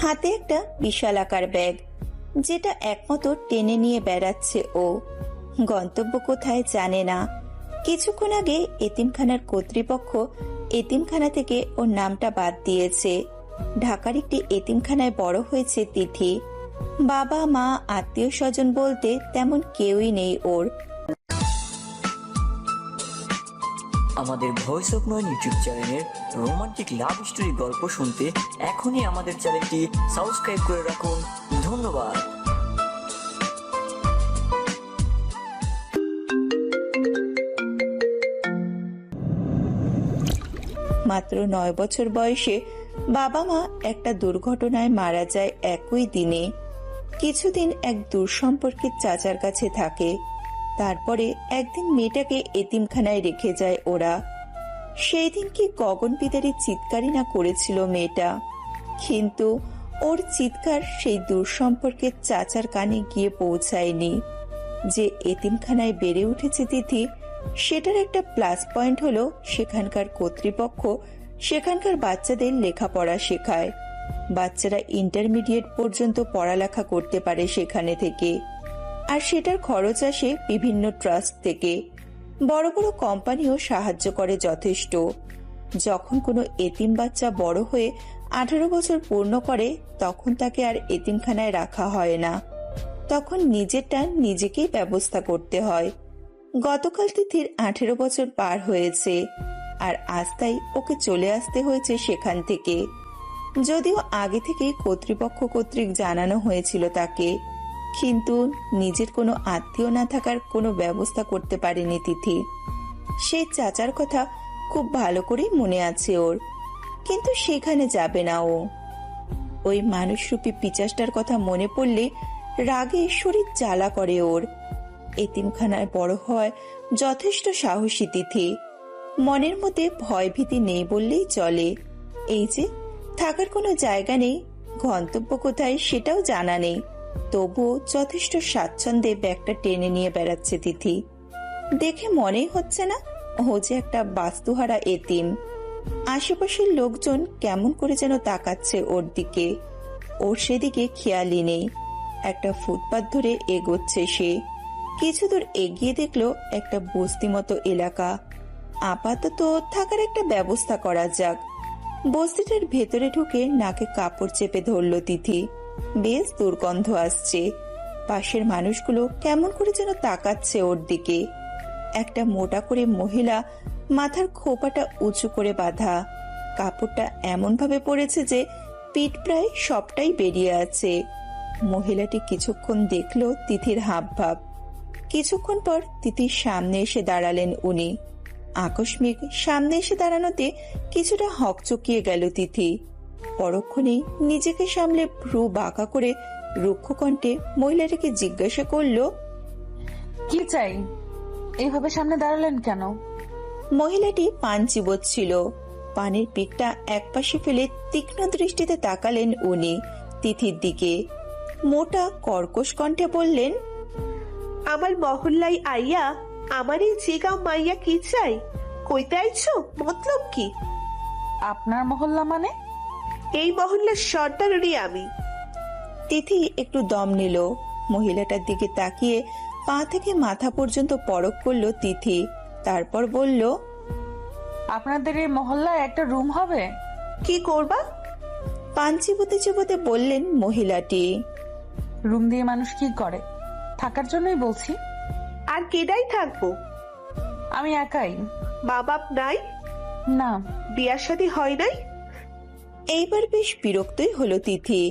হাতে একটা বিশাল আকার ব্যাগ, যেটা একমতো টেনে নিয়ে বেড়াচ্ছে ও। গন্তব্য কোথায় জানে না। কিছুক্ষণ আগে এতিমখানার কর্তৃপক্ষ এতিমখানা থেকে ওর নামটা বাদ দিয়েছে। ঢাকার একটি এতিমখানায় বড় হয়েছে তিথি। বাবা মা আত্মীয় স্বজন বলতে তেমন কেউই নেই ওর। আমাদের ভয়েস অফ নয়ন ইউটিউব চ্যানেলের রোমান্টিক লাভ স্টোরি গল্প শুনতে এখনই আমাদের চ্যানেলটি সাবস্ক্রাইব করে রাখুন। ধন্যবাদ। মাত্র 9 বছর বয়সে বাবা মা একটা দুর্ঘটনায় মারা যায় একই দিনে। কিছুদিন এক দূরসম্পর্কের চাচার কাছে থাকে। তারপরে একদিন মেয়েটাকে এতিমখানায় রেখে যায় ওরা। সেই দিন কি গগন বিদারী চিৎকারই না করেছিল মেয়েটা, কিন্তু ওর চিৎকার সেই দূরসম্পর্কের চাচার কানে গিয়ে পৌঁছায়নি। যে এতিমখানায় বেড়ে উঠেছে তিথি, সেটার একটা প্লাস পয়েন্ট হলো সেখানকার কর্তৃপক্ষ সেখানকার বাচ্চাদের লেখাপড়া শেখায়। বাচ্চারা ইন্টারমিডিয়েট পর্যন্ত পড়ালেখা করতে পারে সেখানে থেকে, আর সেটার খরচ আসে বিভিন্ন ট্রাস্ট থেকে। বড় বড় কোম্পানিও সাহায্য করে যথেষ্ট। যখন কোনো এতিম বাচ্চা বড় হয়ে 18 বছর পূর্ণ করে, তখন তাকে আর এতিমখানায় রাখা হয় না, তখন নিজেরটা নিজেকেই ব্যবস্থা করতে হয়। গতকাল তিথির 18 বছর পার হয়েছে, আর আজ তাই ওকে চলে আসতে হয়েছে সেখান থেকে। যদিও আগে থেকে কর্তৃপক্ষ কর্তৃক জানানো হয়েছিল তাকে, কিন্তু নিজের কোনো আত্মীয় না থাকার কোনো ব্যবস্থা করতে পারেনি তিথি। সেই চাচার কথা খুব ভালো করেই মনে আছে ওর, কিন্তু সেখানে যাবে না ও। ওই মানুষরূপী পিচাসটার কথা মনে পড়লে রাগে শরীর জ্বালা করে ওর। এতিমখানায় বড় হয় যথেষ্ট সাহসী তিথি। মনের মধ্যে ভয় ভীতি নেই বললেই চলে। এই যে থাকার কোনো জায়গা নেই, গন্তব্য কোথায় সেটাও জানা নেই, তবুও যথেষ্ট স্বাচ্ছন্দ্যে ব্যাগটা টেনে নিয়ে বেড়াচ্ছে তিথি। দেখে মনেই হচ্ছে না ও যে একটা বাস্তুহারা এতিম। আশেপাশের লোকজন কেমন করে যেন তাকাচ্ছে ওর দিকে, ওর সেদিকে খেয়ালই নেই। একটা ফুটপাত ধরে এগোচ্ছে সে। কিছু দূর এগিয়ে দেখলো একটা বস্তি মতো এলাকা। আপাতত থাকার একটা ব্যবস্থা করা যাক। বস্তিটার ভেতরে ঢুকে নাকে কাপড় চেপে ধরলো তিথি। বেশ দুর্গন্ধ আসছে। পাশের মানুষগুলো কেমন করে যেন তাকাচ্ছে ওর দিকে। একটা মোটা করে মহিলা, মাথার খোপাটা উঁচু করে বাঁধা, কাপড়টা এমন ভাবে পড়েছে যে পিঠ প্রায় সবটাই বেরিয়ে আছে। মহিলাটি কিছুক্ষণ দেখলো তিথির হাবভাব। কিছুক্ষণ পর তিথির সামনে এসে দাঁড়ালেন উনি। আকস্মিক সামনে এসে দাঁড়ানোতে কিছুটা হকচকিয়ে গেল তিথি। পরক্ষণেই নিজেকে সামলে ভ্রু বাঁকা করে রুক্ষ কণ্ঠে মহিলাটাকে জিজ্ঞাসা করলো, কি চাই? এইভাবে সামনে দাঁড়ালেন কেন? মহিলাটি পান চিবোচ্ছিল। পানের পিকটা একপাশে ফেলে তীক্ষ্ণ দৃষ্টিতে তাকালেন উনি তিথির দিকে। মোটা কর্কশ কণ্ঠে বললেন, আমার মহল্লায় আইয়া আমার এই জিগাও মাইয়া কি চাই? কইতে আইছো? মতলব কি? আপনার মহল্লা মানে? এই মহল্লার সর্দারই আমি। তিথি একটু দম নিল। মহিলাটার দিকে তাকিয়ে পা থেকে মাথা পর্যন্ত পরখ করলো তিথি। তারপর বলল, আপনাদের এই মহল্লায় একটা রুম হবে? কি করবা? পান চিবোতে চিবোতে বললেন মহিলাটি। রুম দিয়ে মানুষ কি করে? থাকার জন্যই বলছি। আর কেডাই থাকবো? আমি একাই। মা বাপ নাই? না। বিয়ার শাদী হয় নাই? এইবার বেশ বিরক্তই হলো তিথি,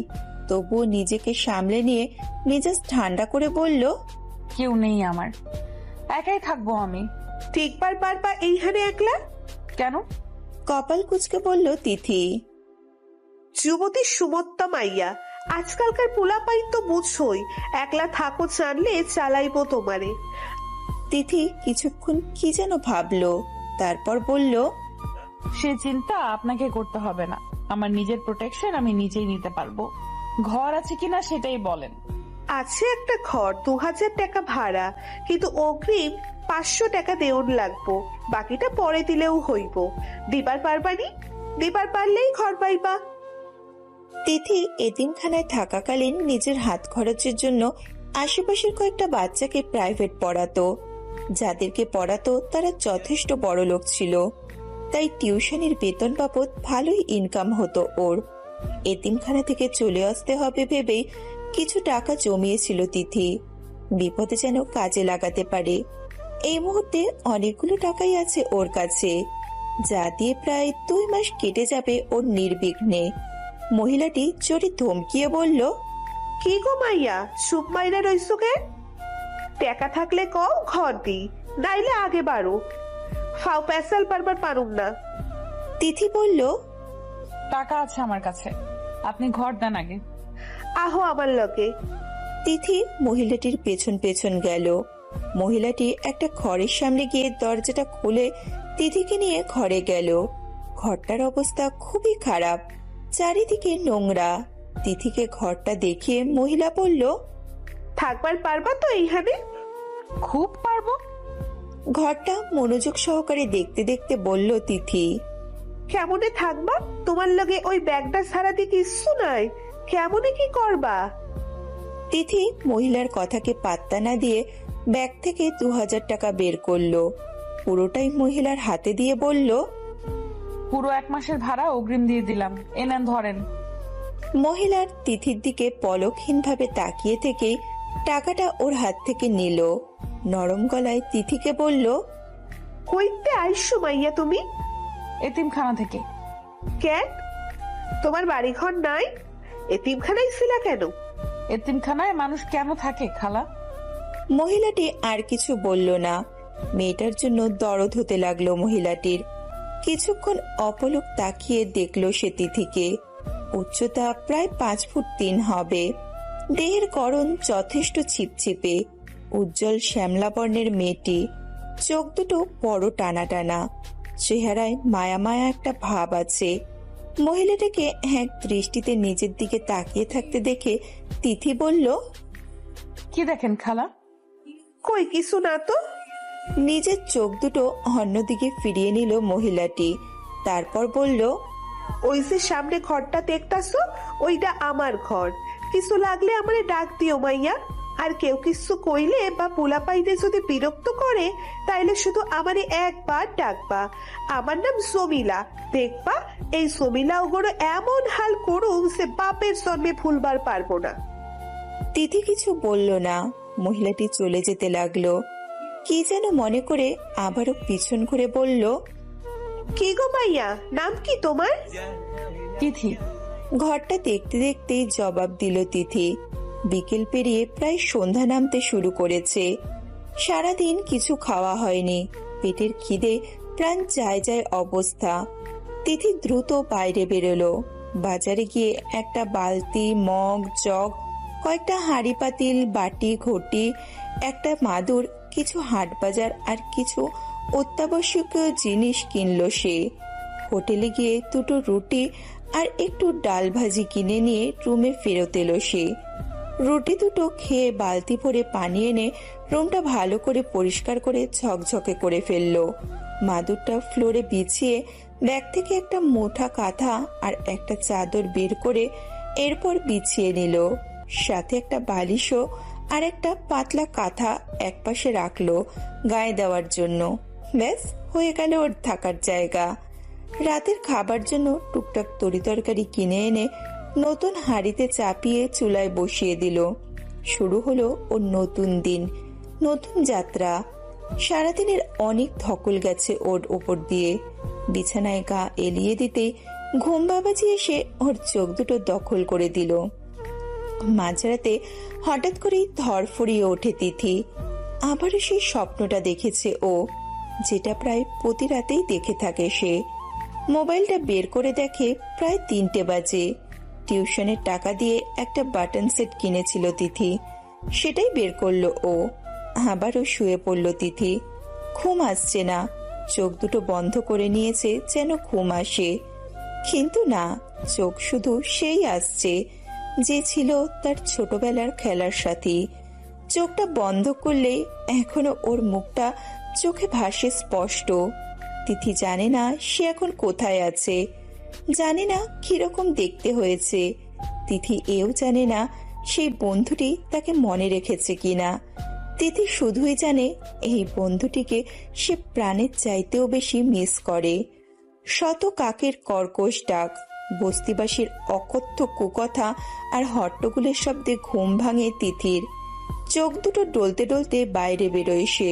তবুও নিজেকে সামলে নিয়ে মেজাজ ঠান্ডা করে বলল, কেউ নেই আমার, একাই থাকবো আমি। ঠিকবার পারবা এইখানে একলা? কেন? কপাল কুচকে বলল তিথি। যুবতী সুমত্তা মাইয়া, আজকালকার পোলাপাই তো বুঝছই, একলা থাকো জানলে চালাইবো তোমারে। তিথি কিছুক্ষণ কি যেন ভাবলো, তারপর বলল, সে চিন্তা আপনাকে করতে হবে না। আমার নিজের প্রোটেকশন আমি নিজেই নিতে পারবো। ঘর আছে কিনা সেটাই বলেন। আছে একটা ঘর, 2000 টাকা ভাড়া, কিন্তু অগ্রিম 500 টাকা দেউন লাগবো, বাকিটা পরে দিলেও হইব। দিবার পারবানি? দিবার পারলেই ঘর পাইবা। তিথি এতিমখানায় থাকাকালীন নিজের হাত খরচের জন্য আশেপাশের কয়েকটা বাচ্চাকে প্রাইভেট পড়াতো। যাদেরকে পড়াতো তারা যথেষ্ট বড় লোক ছিল, তাই টিউশনির বেতন বাবদ ভালোই ইনকাম হতো ওর। এতিমখানা থেকে চলে আসতে হবে ভেবেই কিছু টাকা জমিয়েছিল তিথি, বিপদে যেন কাজে লাগাতে পারে। এই মুহূর্তে অনেকগুলো টাকাই আছে ওর কাছে, যা দিয়ে প্রায় 2 মাস কেটে যাবে ওর নির্বিঘ্নে। মহিলাটি চোরে ধমকিয়ে বলল, কি গো মাইয়া, সুপ মাইরা রইছো কে? টাকা থাকলে কও, ঘর দি, নাইলে আগে বাড়ো। ফাও পেশাল পারবার পারুম না। তিথি বলল, টাকা আছে আমার কাছে, আপনি ঘর দেন আগে। আহো আমার লগে। তিথি মহিলাটির পেছন পেছন গেল। মহিলাটি একটা ঘরের সামনে গিয়ে দরজাটা খুলে তিথিকে নিয়ে ঘরে গেল। ঘরটার অবস্থা খুবই খারাপ, চারিদিকে নোংরা। তিথিকে ঘরটা দেখিয়ে মহিলা বলল, থাকবার পারবা তো এইখানে? খুব পারবো। ঘরটা মনোযোগ সহকারে দেখতে দেখতে বলল তিথি, কেমনে থাকবা? তোমার লগে ওই ব্যাগটা ছাড়া দিয়ে কিচ্ছু নাই, কেমনে কি করবা? তিথি মহিলার কথাকে পাত্তা না দিয়ে ব্যাগ থেকে 2000 টাকা বের করলো। পুরোটাই মহিলার হাতে দিয়ে বলল, পুরো 1 মাসের ভাড়া অগ্রিম দিয়ে দিলাম, এনেন ধরেন। মহিলার তিথির দিকে পলকহীনভাবে তাকিয়ে থেকেই টাকাটা ওর হাত থেকে নিল। নরম গলায় তিথিকে বলল, কইতে আইসো মাইয়া তুমি? এতিমখানা থেকে। কেন, তোমার বাড়ি ঘর নাই? এতিমখানায় ছিলা কেন? এতিমখানায় মানুষ কেন থাকে খালা? মহিলাটি আর কিছু বলল না। মেয়েটার জন্য দরদ হতে লাগলো মহিলাটির। কিছুক্ষণ অপলক তাকিয়ে দেখলো সে তিথিকে। উচ্চতা প্রায় 5 ফুট 3 হবে। দেহের গড়ন যথেষ্ট ছিপছিপে। উজ্জ্বল শ্যামলা বর্ণের মেয়েটি, চোখ দুটো বড় টানা টানা। চেহারায় মায়া মায়া একটা ভাব আছে। মহিলাটাকে এক দৃষ্টিতে নিজের দিকে তাকিয়ে থাকতে দেখে তিথি বলল, কি দেখেন খালা? কই কিছু না তো। নিজের চোখ দুটো অন্যদিকে ফিরিয়ে নিল মহিলাটি। তারপর বলল, ওই যে সামনে ঘরটা দেখতাছো, ওইটা আমার ঘর। কিছু লাগলে আমারে ডাক দিও মাইয়া। আর কেউ কিছু কইলে বা পোলাপাইতে যদি বিরক্ত করে, তাইলে শুধু আমারে একবার ডাকবা। আমার নাম জমিলা। দেখবা এই জমিলা ওগুলো এমন হাল করুম সে বাপের জন্মে ভুলবার পারবো না। তিথি কিছু বলল না। মহিলাটি চলে যেতে লাগলো। কি যেন মনে করে আবারও পিছন ঘুরে বলল, কি গো মাইয়া, নাম কি তোমার? তিথি। ঘরটা দেখতে দেখতেই জবাব দিল তিথি। বিকেল পেরিয়ে প্রায় সন্ধ্যা নামতে শুরু করেছে। সারাদিন কিছু খাওয়া হয়নি। পেটের খিদে প্রাণ যায় যায় অবস্থা। তিথি দ্রুত বাইরে বেরোলো। বাজারে গিয়ে একটা বালতি, মগ, জগ, কয়েকটা হাঁড়ি পাতিল, বাটি, ঘটি, একটা মাদুর, কিছু হাট বাজার আর কিছু অত্যাবশ্যকীয় জিনিস কিনলো সে। হোটেলে গিয়ে 2টো রুটি আর একটু ডাল ভাজি কিনে নিয়ে রুমে ফেরত এলো সে। রুটি 2টো খেয়ে বালতি ভরে পানি এনে রুমটা ভালো করে পরিষ্কার করে ঝকঝকে করে ফেললো। মাদুরটা ফ্লোরে বিছিয়ে ব্যাগ থেকে একটা মোটা কাঁথা আর একটা চাদর বের করে এরপর বিছিয়ে নিল। সাথে একটা বালিশও আর একটা পাতলা কাঁথা একপাশে রাখলো গায়ে দেওয়ার জন্য। ব্যাস হয়ে গেল ওর থাকার জায়গা। রাতের খাবার জন্য টুকটাক তরিতরকারি কিনে এনে নতুন হাঁড়িতে চাপিয়ে চুলায় বসিয়ে দিল। শুরু হলো ওর নতুন দিন, নতুন যাত্রা। সারাদিনের অনেক ধকল গেছে ওর ওপর দিয়ে। বিছানায় গা এলিয়ে দিতে ঘুম বাবাজি এসে ওর চোখ দুটো দখল করে দিল। মাঝরাতে হঠাৎ করেই ধরফড়িয়ে ওঠে তিথি। আবারও সেই স্বপ্নটা দেখেছে ও, যেটা প্রায় প্রতি রাতেই দেখে থাকে সে। মোবাইলটা বের করে দেখে প্রায় 3টে বাজে। টিউশনের টাকা দিয়ে একটা বাটন সেট কিনেছিল তিথি, সেটাই বের করলো ও। আবারও শুয়ে পড়ল তিথি। ঘুম আসছে না। চোখ দুটো বন্ধ করে নিয়েছে যেন ঘুম আসে, কিন্তু না, চোখ শুধু সেই আসছে যে ছিল তার ছোটবেলার খেলার সাথী। চোখটা বন্ধ করলে এখনো ওর মুখটা চোখে ভাসে স্পষ্ট। তিথি জানে না সে এখন কোথায় আছে, জানে না কিরকম দেখতে হয়েছে, তিথি এও জানে না সেই বন্ধুটি তাকে মনে রেখেছে কিনা। তিথি শুধুই জানে এই বন্ধুটিকে সে প্রাণের চাইতেও বেশি মিস করে। শত কাকের কর্কশ ডাক, বস্তিবাসীর অকথ্য কুকথা আর হট্টগোলের শব্দে ঘুম ভাঙে তিথির। চোখ দুটো ডলতে ডলতে বাইরে বেরোয় সে।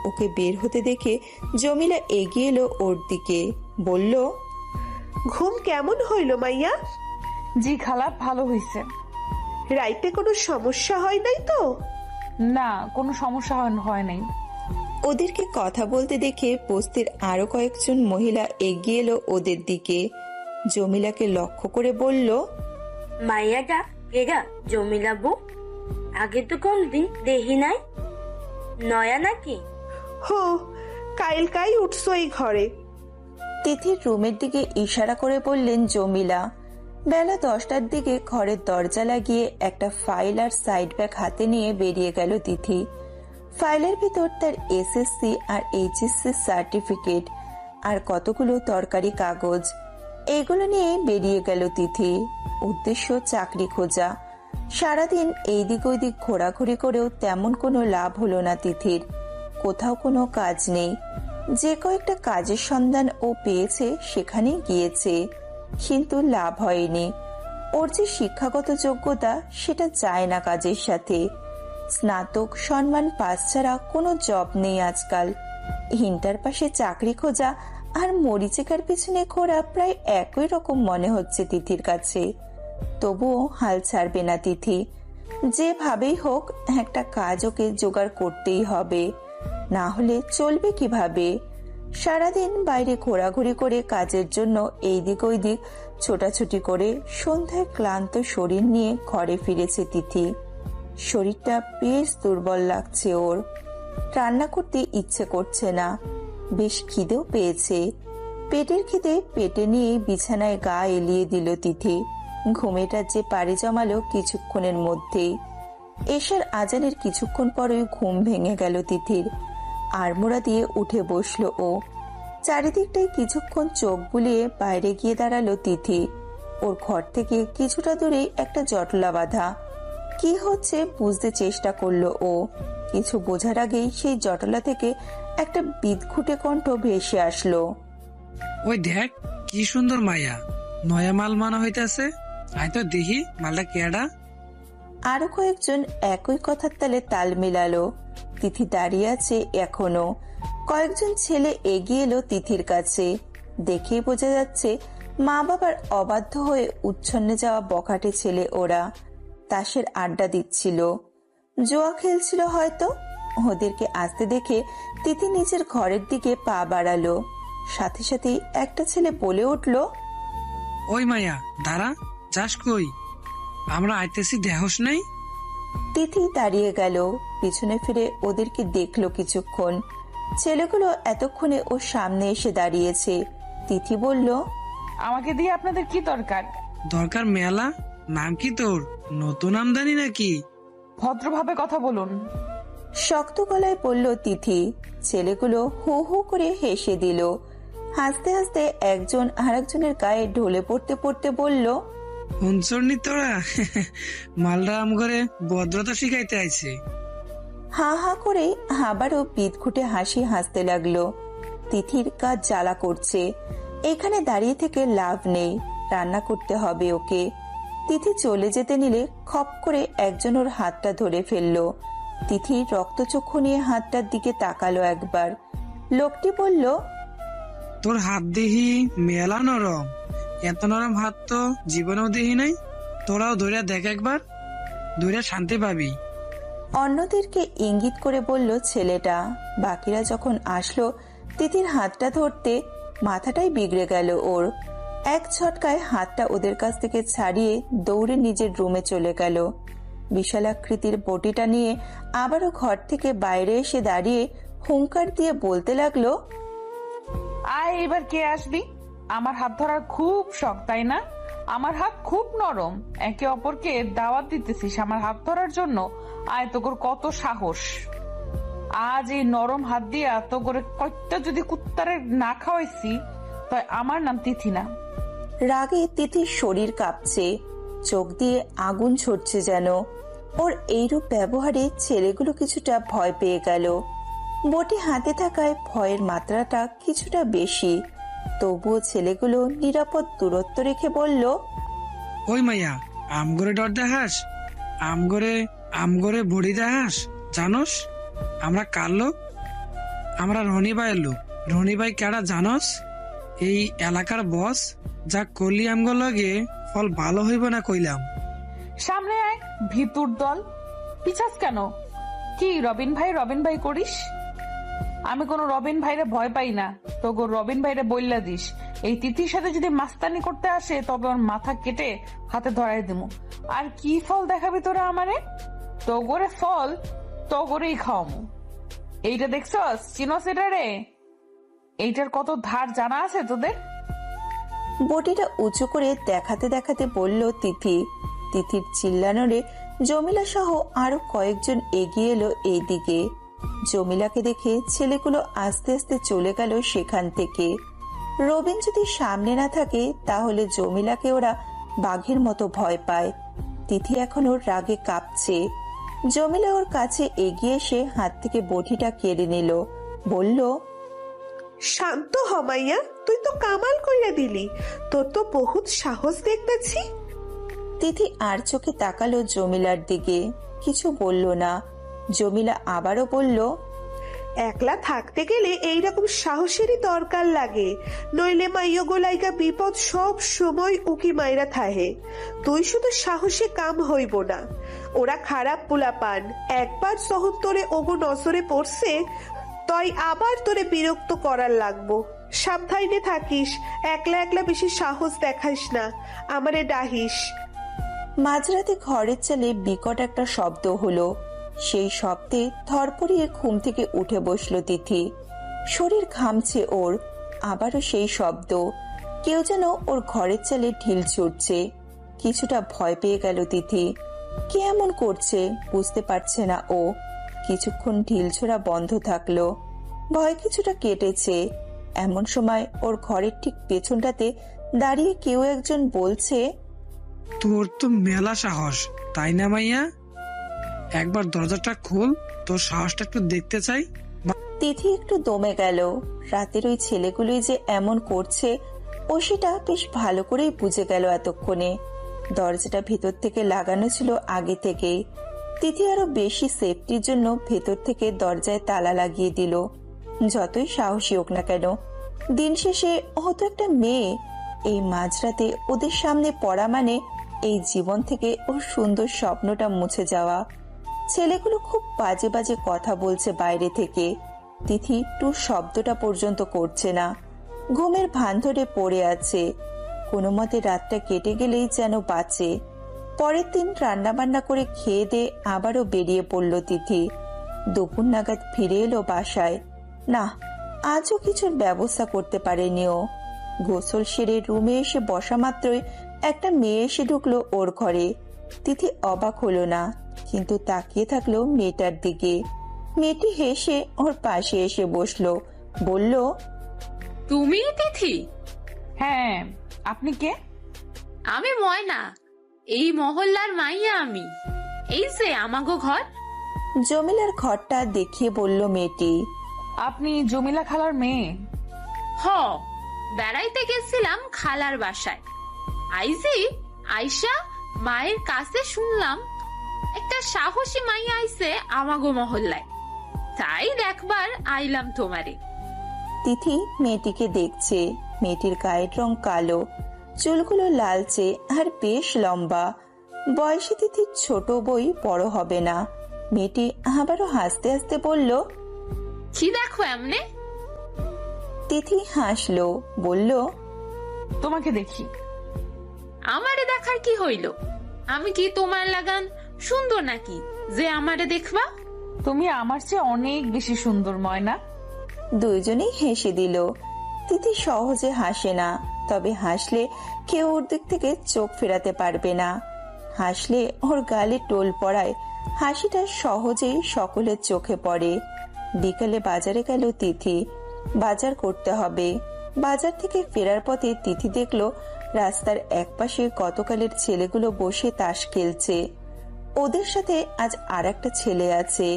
ওকে বের হতে দেখে জমিলা এগিয়ে এলো ওর দিকে, বলল, ঘুম কেমন হইল মাইয়া? জি খালা, ভালো হয়েছে। রাইতে কোনো সমস্যা হয় নাই তো? না, কোনো সমস্যা হয় নাই। ওদেরকে কথা বলতে দেখে বস্তির আরো কয়েকজন মহিলা এগিয়ে এলো ওদের দিকে। জমিলাকে লক্ষ্য করে বলল, মাইয়াটা এরা জমিলা বউ? আগে তো কোনদিন দেখি নাই, নয়া নাকি? হো, কাইলকাই উঠছো এই ঘরে? তিথির রুমের দিকে ইশারা করে বললেন জমিলা। বেলা 10টার দিকে ঘরের দরজা লাগিয়ে একটা ফাইল আর সাইড ব্যাগ হাতে নিয়ে বেরিয়ে গেল তিথি। ফাইলের ভিতর তার এসএসসি আর এইচএসসি সার্টিফিকেট আর কতগুলো দরকারি কাগজ। এগুলো নিয়ে বেরিয়ে গেল তিথি। উদ্দেশ্য চাকরি খোঁজা। সারাদিন এইদিক ওইদিক ঘোরাঘুরি করেও তেমন কোনো লাভ হলো না তিথির। কোথাও কোনো কাজ নেই। যে কয়েকটা কাজের সন্ধান ও পেয়েছে সেখানেই গিয়েছে, কিন্তু লাভ হয়নি। ওর যে শিক্ষাগত যোগ্যতা সেটা যায় না কাজের সাথে। স্নাতক সম্মান পাস ছাড়া কোনো জব নেই আজকাল। ইন্টার পাশে চাকরি খোঁজা আর মরিচিকার পিছনে ঘোরা প্রায় একই রকম মনে হচ্ছে তিথির কাছে। তবুও হাল ছাড়বে না তিথি। যেভাবেই হোক একটা কাজ ওকে জোগাড় করতেই হবে, না হলে চলবে কিভাবে? সারাদিন বাইরে ঘোরাঘুরি করে কাজের জন্য এইদিক ওইদিক ছোটাছুটি করে সন্ধ্যায় ক্লান্ত শরীর নিয়ে ঘরে ফিরেছে তিথি। শরীরটা বেশ দুর্বল লাগছে ওর। রান্না করতে ইচ্ছে করছে না। বেশ খিদেও পেয়েছে। পেটের খিদে পেটে নিয়ে বিছানায় গা এলিয়ে দিল তিথি। ঘুমেটা যে পাড়ি জমালো কিছুক্ষণের মধ্যেই। এশার আজানের কিছুক্ষণ পরই ঘুম ভেঙে গেল তিথির। আড়মোড়া দিয়ে উঠে বসলো ও। চারিদিকটাই কিছুক্ষণ চোখ বুলিয়ে বাইরে গিয়ে দাঁড়ালো তিথি। ওর ঘর থেকে কিছুটা দূরে একটা জটলা বাঁধা। কি হচ্ছে বুঝতে চেষ্টা করলো ও। কিছু বোঝার আগেই সেই জটলা থেকে একটা বিদঘুটে কণ্ঠ ভেসে আসলো। ওই দেখ, কি সুন্দর মাইয়া, নয়া মাল মানা হইতেছে। আয় তো দেখি মালটা কেডা। আরো কয়েকজন একই কথার তালে তাল মিলালো। তিথি দাঁড়িয়ে আছে এখনো। কয়েকজন ছেলে এগিয়ে এলো তিথির কাছে। দেখেই বোঝা যাচ্ছে মা বাবার অবাধ্য হয়ে উচ্ছন্নে যাওয়া বখাটে ছেলে ওরা। তাসের আড্ডা দিচ্ছিল, জুয়া খেলছিল হয়তো। ওদেরকে আসতে দেখে তিথি নিজের ঘরের দিকে পা বাড়ালো। সাথে সাথে একটা ছেলে বলে উঠল, ওই মাইয়া দাঁড়া, যাস কই? আমরা আইতেছি, দেহস নাই? তিথি দাঁড়িয়ে গেল। পিছনে ফিরে ওদেরকে দেখলো কিছুক্ষণ। ছেলেগুলো এতক্ষণে ওর সামনে এসে দাঁড়িয়েছে। তিথি বলল, আমাকে দিয়ে আপনাদের কি দরকার? দরকার মেলা। নাম কি তোর? নতুন আমদানি নাকি? ভদ্রভাবে কথা বলুন। শক্ত গলায় বলল তিথি। ছেলেগুলো হু হু করে হেসে দিল। হাসতে হাসতে একজন আরেকজনের গায়ে ঢলে পড়তে পড়তে বলল, হুনচর্নি তোরা? মালটা আম করে ভদ্রতা শিখাইতে আইছে। হা হা করে আবারও বিদঘুটে হাসি হাসতে লাগলো। তিথির কাজ জ্বালা করছে। এখানে দাঁড়িয়ে থেকে লাভ নেই, রান্না করতে হবে ওকে। তিথি চলে যেতে নিলে খপ করে একজন ওর হাতটা ধরে ফেললো। তিথি রক্তচক্ষু নিয়ে হাতটার দিকে তাকালো একবার। লোকটি বলল, তোর হাত দেখি মেলা নরম। এত নরম হাত তো জীবনেও দেখি নাই। তোরাও ধরিয়া দেখ একবার, ধরিয়া শান্তি পাবি। অন্যদেরকে ইঙ্গিত করে বলল ছেলেটা। বাকিরা যখন আসলো তিথির হাতটা ধরতে, মাথাটাই বিগড়ে গেল ওর। এক ঝটকায় হাতটা ওদের কাছ থেকে ছাড়িয়ে দৌড়ে নিজের রুমে চলে গেল। বিশালাকৃতির বটিটা নিয়ে আবারও ঘর থেকে বাইরে এসে দাঁড়িয়ে হুঙ্কার দিয়ে বলতে লাগলো, আয়, এবার কে আসবি? আমার হাত ধরার খুব শখ, তাই না? আমার হাত খুব নরম। একে অপরকে দাওয়াত দিতেছিস আমার হাত ধরার জন্য? আয়, তোর কত সাহস! আজ এই নরম হাত দিয়ে এত করে কয়টা যদি কুত্তারে না খাওয়াইছি, তাই আমার নাম তিথি না। রাগে তিথির শরীর কাঁপছে। চোখ দিয়ে আগুন ছড়ছে যেন। ওর এইরূপ ব্যবহারে ছেলেগুলো কিছুটা ভয় পেয়ে গেল। বটি হাতে থাকায় ভয়ের মাত্রাটা কিছুটা বেশি। তবুও ছেলেগুলো নিরাপদ দূরত্ব রেখে বলল, ওই মাইয়া, আমগরে ডর দেখাস? আমগরে বড়ি দেখাস? জানোস আমরা কার লোক? আমরা রনি ভাইয়ের লোক। রনি ভাই কেডা জানোস? এই এলাকার বস। যা করলি আমগো লগে ফল ভালো হইব না কইলাম। সামনে আয় ভিতুর দল, পিছাস কেন? কি রবিন ভাই করিস? আমি কোনো রবিন ভাইরে ভয় পাই না। তো গো রবিন ভাইরে বললা দিস, এই তিথির সাথে যদি মাস্তানি করতে আসে তবে ওর মাথা কেটে হাতে ধরাই দিমু। আর কি ফল দেখাবি তোরা আমারে? তো গোরে ফল তো গোরেই খাওয়ামু। এইটা দেখছস? চিনস এটা রে? এইটার কত ধার জানা আছে তোদের? বটিটা উঁচু করে দেখাতে দেখাতে বলল তিথি। তিথির চিল্লানোরে জমিলা সহ আরো কয়েকজন এগিয়ে এলো এই দিকে। জমিলাকে দেখে ছেলেগুলো আস্তে আস্তে চলে গেল সেখান থেকে। রবিন যদি সামনে না থাকে তাহলে জমিলাকে ওরা বাঘের মতো ভয় পায়। তিথি এখন ওর রাগে কাঁপছে। জমিলা ওর কাছে এগিয়ে এসে হাত থেকে বটিটা কেড়ে নিল, বলল, শান্ত হ মাইয়া, তুই তো কামাল কইরা দিলি। তোর তো বহুত সাহস দেখতেছি। তিথি আর চোখে তাকালো জমিলার দিকে, কিছু বলল না। জমিলা আবারও বলল, একলা থাকতে গেলে এইরকম সাহসেরই দরকার লাগে, নইলে মাইয়া গোলাইগা বিপদ সব সময় উকি মাইরা থাহে। তুই শুধু সাহসে কাম হইব না। ওরা খারাপ পোলাপান, একবার যখন তোরে ওগো নজরে পড়ছে তই আবার তোরে বিরক্ত করার লাগবো। সাবধানে থাকিস, একলা একলা বেশি সাহস দেখাইস না, আমারে ডাহিস। মাঝরাতে ঘরের চালে বিকট একটা শব্দ হলো। সেই শব্দে ধরপড়িয়ে ঘুম থেকে উঠে বসলো তিথি। শরীর ঘামছে ওর। আবারও সেই শব্দ। কেউ যেন ওর ঘরের চালে ঢিল ছুটছে। কিছুটা ভয় পেয়ে গেল তিথি। কে এমন করছে বুঝতে পারছে না ও। কিছুক্ষণ ঢিল ছোড়া বন্ধ থাকলো। ভয় কিছুটা কেটেছে। এমন সময় ওর ঘরের ঠিক পেছনটাতে দাঁড়িয়ে কেউ একজন বলছে, তোর তো মেলা সাহস, তাই না মাইয়া? একবার দরজাটা খোল, তোর সাহসটা একটু দেখতে চাই। তিথি একটু দমে গেল। রাতের ওই ছেলেগুলোই যে এমন করছে ও সেটা বেশ ভালো করেই বুঝে গেল এতক্ষণে। দরজাটা ভেতর থেকে লাগানো ছিল আগে থেকেই। তিথি আরো বেশি সেফটির জন্য ভেতর থেকে দরজায় তালা লাগিয়ে দিল। যতই সাহসী হোক না কেন, দিন শেষে হয়তো একটা মেয়ে। এই মাঝরাতে ওদের সামনে পড়া মানে এই জীবন থেকে ওর সুন্দর স্বপ্নটা মুছে যাওয়া। ছেলেগুলো খুব বাজে বাজে কথা বলছে বাইরে থেকে। তিথি টুর শব্দটা পর্যন্ত করছে না। ঘুমের ভান ধরে পড়ে আছে। কোনো মতে রাতটা কেটে গেলেই যেন বাঁচে। পরের দিন রান্না বান্না করে খেয়ে দিয়ে আবারও বেরিয়ে পড়ল তিথি। দুপুর নাগাদ ফিরে এলো বাসায়। না, আজও কিছুর ব্যবস্থা করতে পারেনি ও। গোসল সেরে রুমে এসে বসা মাত্রই একটা মেয়ে এসে ঢুকলো ওর ঘরে। তিথি অবাক হলো না, কিন্তু তাকিয়ে থাকলো মেয়েটার দিকে। মেয়েটি হেসে ওর পাশে এসে বসলো, বলল, তুমি তিথি? হ্যাঁ, আপনি কে? আমি ময়না, এই মহল্লার মাইয়া আমি। এই যে আমাগো ঘর। জমিলার ঘরটা দেখিয়ে বলল মেয়েটি। আপনি জমিলা খালার মেয়ে? হ, বেড়াইতে গেছিলাম খালার বাসায়। আইজি আইসা মায়ের কাছে শুনলাম একটা সাহসী মাইয়া আইছে আমাগো মহল্লায়, তাই দেখবার আইলাম তোমারে। তিথি মেয়েটিকে দেখছে। মেয়েটির গায়ের রং কালো, চুলগুলো লালচে আর বেশ লম্বা। বয়সে তিথির ছোট বই বড় হবে না। মেয়েটি আবারও হাসতে হাসতে বলল, কি দেখো এমনে? তিথি হাসলো, বলল, তোমাকে দেখি। আমারে দেখার কি হইল? আমি কি তোমার লাগান সুন্দর নাকি যে আমারে দেখবা? তুমি আমার চেয়ে অনেক বেশি সুন্দর ময়না। দুইজনেই হেসে দিল। তিথি সহজে হাসে না, তবে হাসলে কেউ ওর দিক থেকে চোখ ফেরাতে পারবে না। হাসলে ওর গালে টোল পড়ায় হাসিটা সহজেই সকলের চোখে পড়ে। বিকালে বাজারে গেল তিথি। বাজার করতে হবে। বাজার থেকে ফেরার পথে তিথি দেখলো রাস্তার একপাশে গতকালের ছেলেগুলো বসে তাস খেলছে। ওদের সাথে আজ আর একটা ছেলে আছে,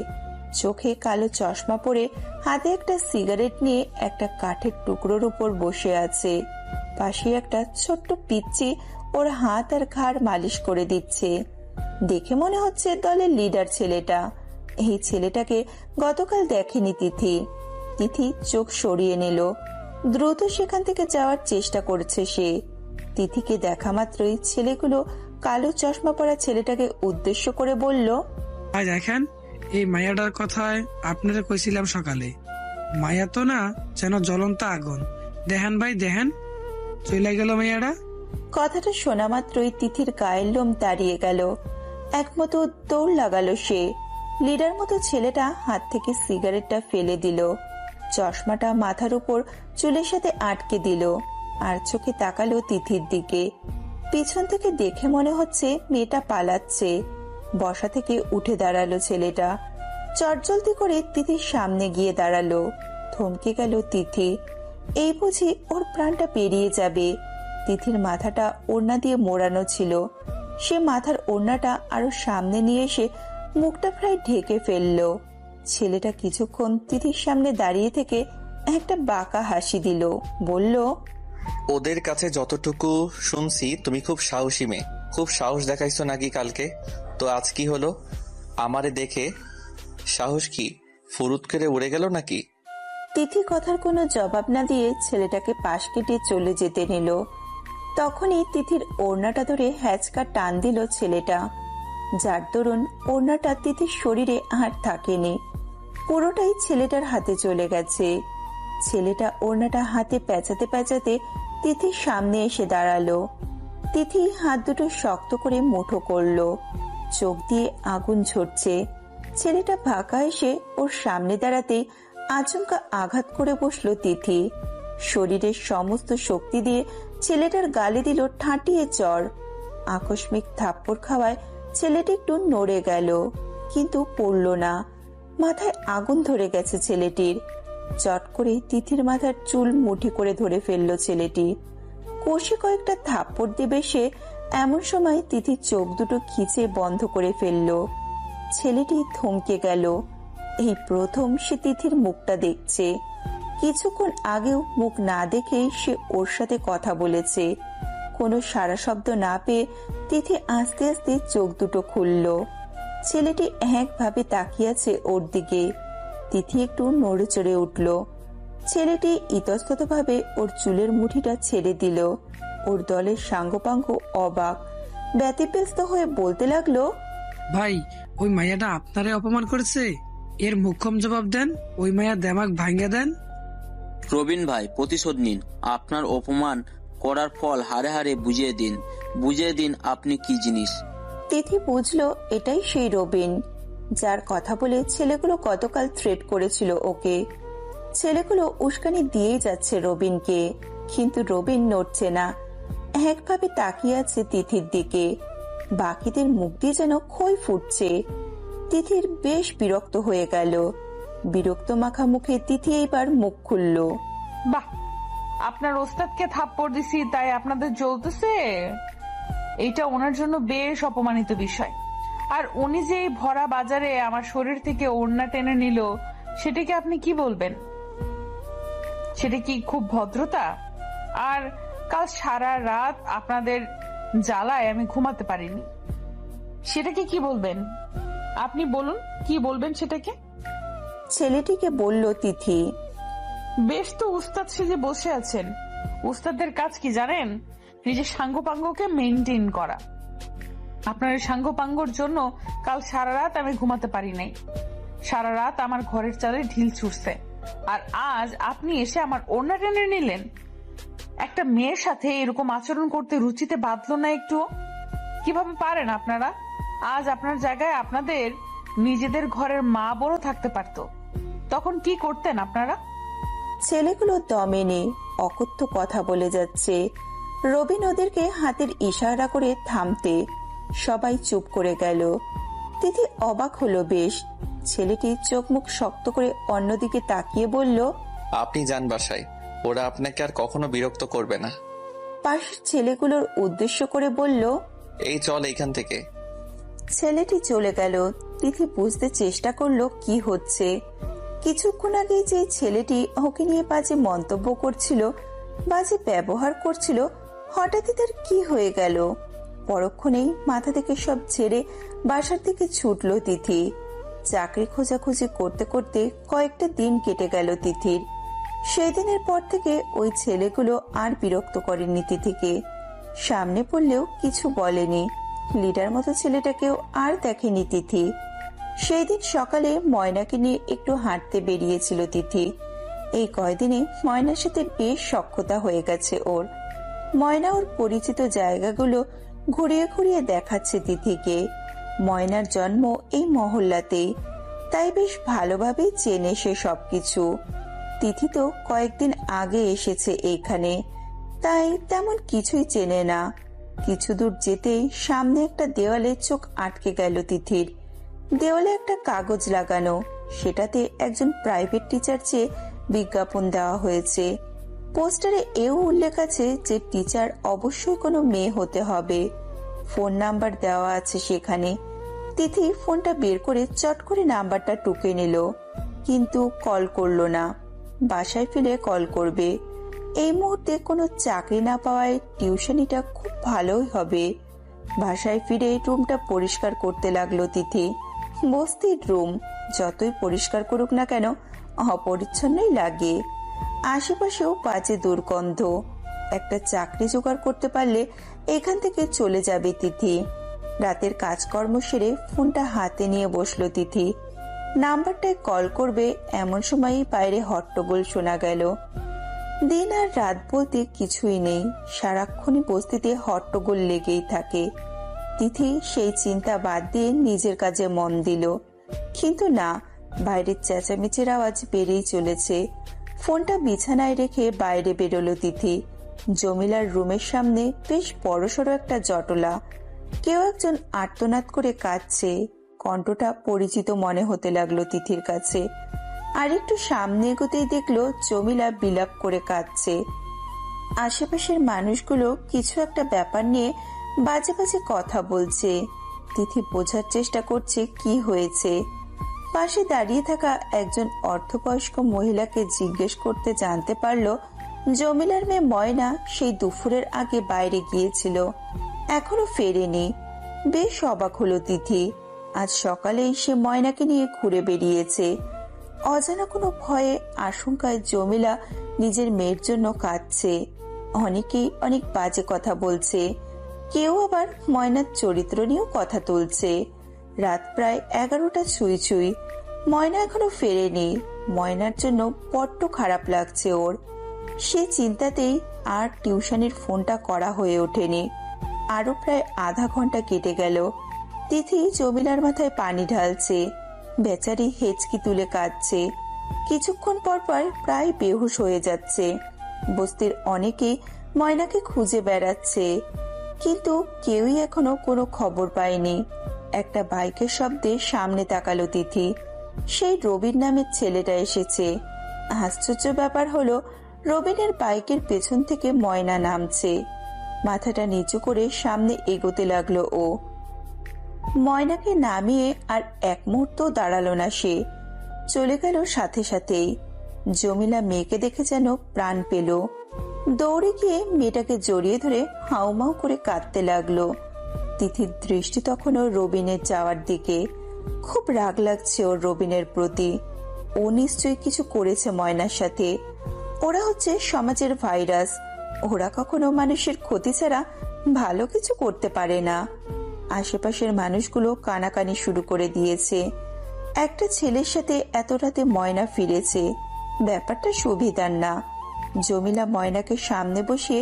চোখে কালো চশমা পরে হাতে একটা সিগারেট নিয়ে একটা কাঠের টুকরোর উপর বসে আছে। পাশে একটা ছোট্ট পিচ্চি ওর হাত আর ঘাড় মালিশ করে দিচ্ছে। দেখে মনে হচ্ছে দলের লিডার ছেলেটা। এই ছেলেটাকে গতকাল দেখেনি তিথি। তিথি চোখ সরিয়ে নিল, দ্রুত সেখান থেকে যাওয়ার চেষ্টা করছে সে। তিথিকে দেখা মাত্রই ছেলেগুলো কালো চশমা পরা ছেলেটাকে উদ্দেশ্য করে বলল, ভাই দেখেন, এই মায়াটার কথায় আপনারা কইছিলাম সকালে। মায়া তো না, যেন জ্বলন্ত আগুন। দেখেন ভাই দেখেন, চলে গেল মায়াটা। কথাটা শোনা মাত্রই তিথির গায়ের লোম দাঁড়িয়ে গেল। একমতো দৌড় লাগালো সে। লিডার মতো ছেলেটা হাত থেকে সিগারেটটা ফেলে দিল, চশমাটা মাথার উপর চুলের সাথে আটকে দিল, আর চোখে তাকালো তিথির দিকে। পিছন থেকে দেখে মনে হচ্ছে মেয়েটা পালাচ্ছে। বসা থেকে উঠে দাঁড়ালো ছেলেটা, চটজলদি করে তিথির সামনে গিয়ে দাঁড়ালো। থমকে গেল তিথি। এই বুঝি ওর প্রাণটা পেরিয়ে যাবে। তিথির মাথাটা ওড়না দিয়ে মোড়ানো ছিল। সে মাথার ওড়নাটা আরো সামনে নিয়ে এসে মুখটা প্রায় ঢেকে ফেললো। ছেলেটা কিছুক্ষণ তিথির সামনে দাঁড়িয়ে থেকে একটা বাঁকা হাসি দিল, বলল, ওদের কাছে যতটুকু শুনছি তুমি খুব সাহসী মেয়ে, খুব সাহস দেখাইছো নাকি কালকে? তো আজ কি হলো? আমারে দেখে সাহস কি ফুরুত করে উড়ে গেল নাকি? তিথি কথার কোনো জবাব না দিয়ে ছেলেটাকে পাশ কেটে চলে যেতে নিল। তখনই তিথির ওড়নাটা ধরে হ্যাচকা টান দিল ছেলেটা, যার দরুন ওড়নাটা তিথির শরীরে আর থাকেনি, পুরোটাই ছেলেটার হাতে চলে গেছে। ছেলেটা ওড়নাটা হাতে পেঁচাতে পেঁচাতে তিথির সামনে এসে দাঁড়ালো। তিথি হাত দুটো শক্ত করে মুঠো করলো, চোখ দিয়ে আগুন ঝরছে। ছেলেটা ফাঁকা এসে ওর সামনে দাঁড়াতে আচমকা আঘাত করে বসলো তিথি। শরীরের সমস্ত শক্তি দিয়ে ছেলেটার গালে দিল ঠাঁটিয়ে চড়। আকস্মিক থাপ্পড় খাওয়ায় ছেলেটি একটু নড়ে গেল, কিন্তু পড়ল না। মাথায় আগুন ধরে গেছে ছেলেটির। চট করে তিথির মাথার চুল মুঠি করে ধরে ফেললো ছেলেটি। কষে কয়েকটা থাপ্পড় দেবে সে, এমন সময় তিথির চোখ দুটো খিচে বন্ধ করে ফেললো। ছেলেটি থমকে গেল। এই প্রথম সে তিথির মুখটা দেখছে। কিছুক্ষণ আগেও মুখ না দেখেই সে ওর সাথে কথা বলেছে। কোনো সারা শব্দ না পেয়ে তিথি আস্তে আস্তে চোখ দুটো খুলল। ছেলেটি একভাবে তাকিয়ে আছে ওর দিকে। তিথি একটু নড়ে চড়ে উঠল। ছেলেটি ইতস্তত ভাবে ওর চুলের মুঠিটা ছেড়ে দিল। ওর দলের সাঙ্গপাঙ্গ অবাক, ব্যতিব্যস্ত হয়ে বলতে লাগলো, ভাই, ওই মায়াটা আপনারে অপমান করেছে, এর মুখ্যম জবাব দেন। ওই মায়া দেমাগ ভাঙ্গে দেন। রবিন ভাই, প্রতিশোধ নিন। আপনার অপমান করার ফল হারে হারে বুঝিয়ে দিন আপনি কি জিনিস। তিথি বুঝলো এটাই সেই রবিন, যার কথা বলে ছেলেগুলো গতকাল থ্রেট করেছিল ওকে। ছেলেগুলো উস্কানি দিয়েই যাচ্ছে রবিনকে, কিন্তু রবিন নড়ছে না, একভাবে তাকিয়ে আছে তিথির দিকে। বাকিদের মুখ দিয়ে যেন খই ফুটছে। তিথির বেশ বিরক্ত হয়ে গেল। বিরক্ত মাখা মুখে তিথি এইবার মুখ খুলল। বাহ, আপনার ওস্তাদকে থাপ্পড় দিছি তাই আপনাদের জ্বলতেছে? এইটা ওনার জন্য বেশ অপমানিত বিষয়। আর উনি যে এই ভরা বাজারে আমার শরীর থেকে ওড়না টেনে নিল, সেটাকে আপনি কি বলবেন? সেটা কি খুব ভদ্রতা? আর কাল সারা রাত আপনাদের জ্বালায় আমি ঘুমাতে পারিনি, সেটাকে কি বলবেন? আপনি বলুন, কি বলবেন সেটাকে? ছেলেটিকে বলল তিথি। বেশ তো উস্তাদ সেজে বসে আছেন। উস্তাদের কাজ কি জানেন? নিজের সাঙ্গপাঙ্গকে মেনটেন করা। আপনার সাঙ্গপাঙ্গর জন্য কাল সারা রাত আমি ঘুমাতে পারি নাই। সারা রাত আমার ঘরের চালে ঢিল ছুটছে, আর আজ আপনি এসে আমার ওড়না টেনে নিলেন। একটা মেয়ের সাথে এরকম আচরণ করতে রুচিতে বাঁধলো না একটু? কিভাবে পারেন আপনারা? আজ আপনার জায়গায় আপনাদের নিজেদের ঘরের মা বড় থাকতে পারতো, তখন কি করতেন আপনারা? ছেলেগুলো দমে নেই, অকথ্য কথা বলে যাচ্ছে। রবিন ওদেরকে হাতের ইশারা করে থামতে। সবাই চুপ করে গেল। তিথি অবাক হলো বেশ। ছেলেটি চোখ মুখ শক্ত করে অন্যদিকে তাকিয়ে বলল, আপনি যান বাসায়, ওরা আপনাকে আর কখনো বিরক্ত করবে না। পাশের ছেলেগুলোর উদ্দেশ্য করে বলল, এই চল এইখান থেকে। ছেলেটি চলে গেল। তিথি বুঝতে চেষ্টা করলো কি হচ্ছে। কিছুক্ষণ আগে যে ছেলেটি ওকে নিয়ে বাজে মন্তব্য করছিল, বাজে ব্যবহার করছিল, হঠাৎই তার কি হয়ে গেল? পরক্ষণেই মাথা থেকে সব ছেড়ে বাসার দিকে ছুটল তিথি। চাকরি খোঁজাখুঁজি করতে করতে কয়েকটা দিন কেটে গেল তিথির। সেই দিনের পর থেকে ওই ছেলেগুলো আর বিরক্ত করেনি তিথিকে। সামনে পড়লেও কিছু বলেনি। লিডার মতো ছেলেটাকেও আর দেখেনি তিথি। সেই দিন সকালে ময়নাকে নিয়ে একটু হাঁটতে বেরিয়েছিল তিথি। এই কয়দিনে ময়নার সাথে বেশ সখ্যতা হয়ে গেছে ওর। ময়না ওর পরিচিত জায়গাগুলো ঘুরিয়ে ঘুরিয়ে দেখাচ্ছে তিথিকে। ময়নার জন্ম এই মহল্লাতেই, তাই বেশ ভালোভাবেই চেনে সে সবকিছু। তিথি তো কয়েকদিন আগে এসেছে এইখানে, তাই তেমন কিছুই চেনে না। কিছু দূর যেতেই সামনে একটা দেওয়ালে চোখ আটকে গেল তিথির। দেওয়ালে একটা কাগজ লাগানো, সেটাতে একজন প্রাইভেট টিচার চেয়ে বিজ্ঞাপন দেওয়া হয়েছে। পোস্টারে এও উল্লেখ আছে যে টিচার অবশ্যই কোনো মেয়ে হতে হবে। ফোন নাম্বার দেওয়া আছে সেখানে। তিথি ফোনটা বের করে চট করে নাম্বারটা টুকে নিল, কিন্তু কল করলো না। বাসায় ফিরে কল করবে। এই মুহূর্তে কোনো চাকরি না পাওয়ায় টিউশনিটা খুব ভালোই হবে। বাসায় ফিরে রুমটা পরিষ্কার করতে লাগলো তিথি। বস্তির রুম, যতই পরিষ্কার করুক না কেন অপরিচ্ছন্নই লাগে। আশেপাশেও বাজে দুর্গন্ধ। একটা চাকরি জোগাড় করতে পারলে এখান থেকে চলে যাবে তিথি। রাতের কাজকর্ম সেরে ফোনটা হাতে নিয়ে বসলো তিথি। নাম্বারটায় কল করবে এমন সময়ই বাইরে হট্টগোল শোনা গেল। দিন আর রাত বলতে কিছুই নেই, সারাক্ষণই বস্তিতে হট্টগোল লেগেই থাকে। তিথি সেই চিন্তা বাদ দিয়ে নিজের কাজে মন দিল, কিন্তু না, বাইরের চেঁচামেচির আওয়াজ বেড়েই চলেছে। ফোনটা বিছানায় রেখে বাইরে বেরোলো তিথি। জমিলার রুমের সামনে বেশ বড়সড় একটা জটলা। কেউ একজন আর্তনাদ করে কাঁদছে। কণ্ঠটা পরিচিত মনে হতে লাগলো তিথির কাছে। আর একটু সামনে এগোতেই দেখলো জমিলা বিলাপ করে কাঁদছে। আশেপাশের মানুষগুলো কিছু একটা ব্যাপার নিয়ে বাজে বাজে কথা বলছে। তিথি বোঝার চেষ্টা করছে কি হয়েছে। পাশে দাঁড়িয়ে থাকা একজন অর্ধবয়স্ক মহিলাকে জিজ্ঞেস করতে জানতে পারলো জমিলার মেয়ে ময়না সেই দুপুরের আগে বাইরে গিয়েছিল, এখনো ফেরেনি। বেশ অবাক হলো তিথি। আজ সকালেই সে ময়নাকে নিয়ে ঘুরে বেরিয়েছে। অজানা কোনো ভয়ে আশঙ্কায় জমিলা নিজের মেয়ের জন্য কাঁদছে। অনেকেই অনেক বাজে কথা বলছে, কেউ আবার ময়নার চরিত্র নিয়েও কথা তুলছে। রাত প্রায় 11টা ছুঁই ছুঁই। ময়না এখনো ফেরেনি। ময়নার জন্য বড্ড খারাপ লাগছে ওর। সে চিন্তাতেই আর টিউশনির ফোনটা করা হয়ে ওঠেনি। আরো প্রায় আধা ঘন্টা কেটে গেল। তিথি জমিলার মাথায় পানি ঢালছে। বেচারি হেঁচকি তুলে কাঁদছে। কিছুক্ষণ পর পর প্রায় বেহুশ হয়ে যাচ্ছে। বস্তির অনেকেই ময়নাকে খুঁজে বেড়াচ্ছে, কিন্তু কেউই এখনো কোনো খবর পায়নি। একটা বাইকের শব্দে সামনে তাকালো তিথি। সেই রবিন নামের ছেলেটা এসেছে। আশ্চর্য ব্যাপার হলো, রবিনের বাইকের পেছন থেকে ময়না নামছে। মাথাটা নিচু করে সামনে এগোতে লাগলো ও। ময়নাকে নামিয়ে আর এক মুহূর্ত দাঁড়ালো না সে, চলে গেল সাথে সাথেই। জমিলা মেয়েকে দেখে যেন প্রাণ পেল। দৌড়ে গিয়ে মেয়েটাকে জড়িয়ে ধরে হাউমাউ করে কাঁদতে লাগলো। তিথির দৃষ্টি তখনও রবিনের যাওয়ার দিকে। খুব রাগ লাগছে ওর রবিনের প্রতি। ও নিশ্চয়ই কিছু করেছে ময়নার সাথে। ওরা হচ্ছে সমাজের ভাইরাস। ওরা কখনো মানুষের ক্ষতি ছাড়া ভালো কিছু করতে পারে না। আশেপাশের মানুষগুলো কানাকানি শুরু করে দিয়েছে। একটা ছেলের সাথে এত রাতে ময়না ফিরেছে, ব্যাপারটা সুবিধার না। জমিলা ময়নাকে সামনে বসিয়ে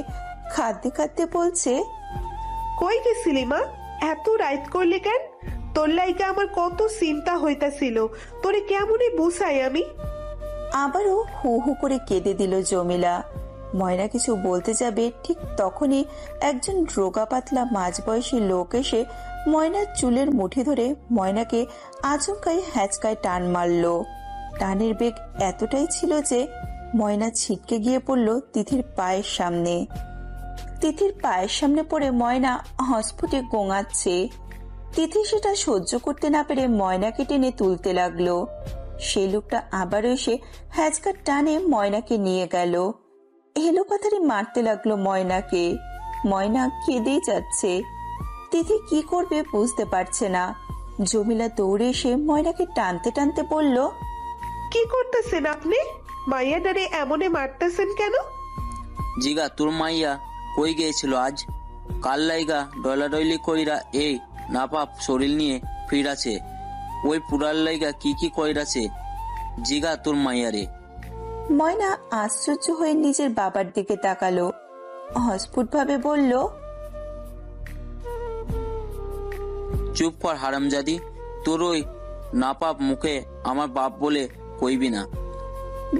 কাঁদতে কাঁদতে বলছে, কই গেছিলি মা? এত রাত করলি কেন? তোর লাইগা আমার কত চিন্তা হইতাছিল, তোরে কেমনই বুঝাই আমি। আবারও হু হু করে কেঁদে দিল জমিলা। ময়না কিছু বলতে যাবে, ঠিক তখনই একজন রোগা পাতলা মাঝবয়সী লোক এসে ময়নার চুলের মুঠি ধরে ময়নাকে আচমকাই হ্যাচকায় টান মারল। টানের বেগ এতটাই ছিল যে ময়না ছিটকে গিয়ে পড়ল তিথির পায়ের সামনে। তিথির পায়ের সামনে পড়ে ময়না হসপুটে গোঙাচ্ছে। তিথি সেটা সহ্য করতে না পেরে ময়নাকে টেনে তুলতে লাগলো। সেই লোকটা আবারও এসে হ্যাচকার টানে ময়নাকে নিয়ে গেল। হেলো পাথারে মারতে লাগলো ময়নাকে। ময়না কেঁদেই যাচ্ছে। তিথি কি করবে বুঝতে পারছে না। জমিলা দৌড়ে এসে ময়নাকে টানতে টানতে বলল, কি করতেছেন আপনি? মাইয়াডারে এমনে মারতেছেন কেন? জিগা তোর মাইয়া কই গিয়েছিল আজ? কাল লাইগা ডলাডলি কইরা এই নাপাপ শরীর নিয়ে ফিরাছে। ওই পুরার লাইগা কি কি কইরাছে জিগা তোর মাইয়ারে। ময়না আশ্চর্য হয়ে নিজের বাবার দিকে তাকালো। অস্ফুট ভাবে বলল, চুপ কর হারামজাদি, তোর ওই নাপাপ মুখে আমার বাপ বলে কইবি না।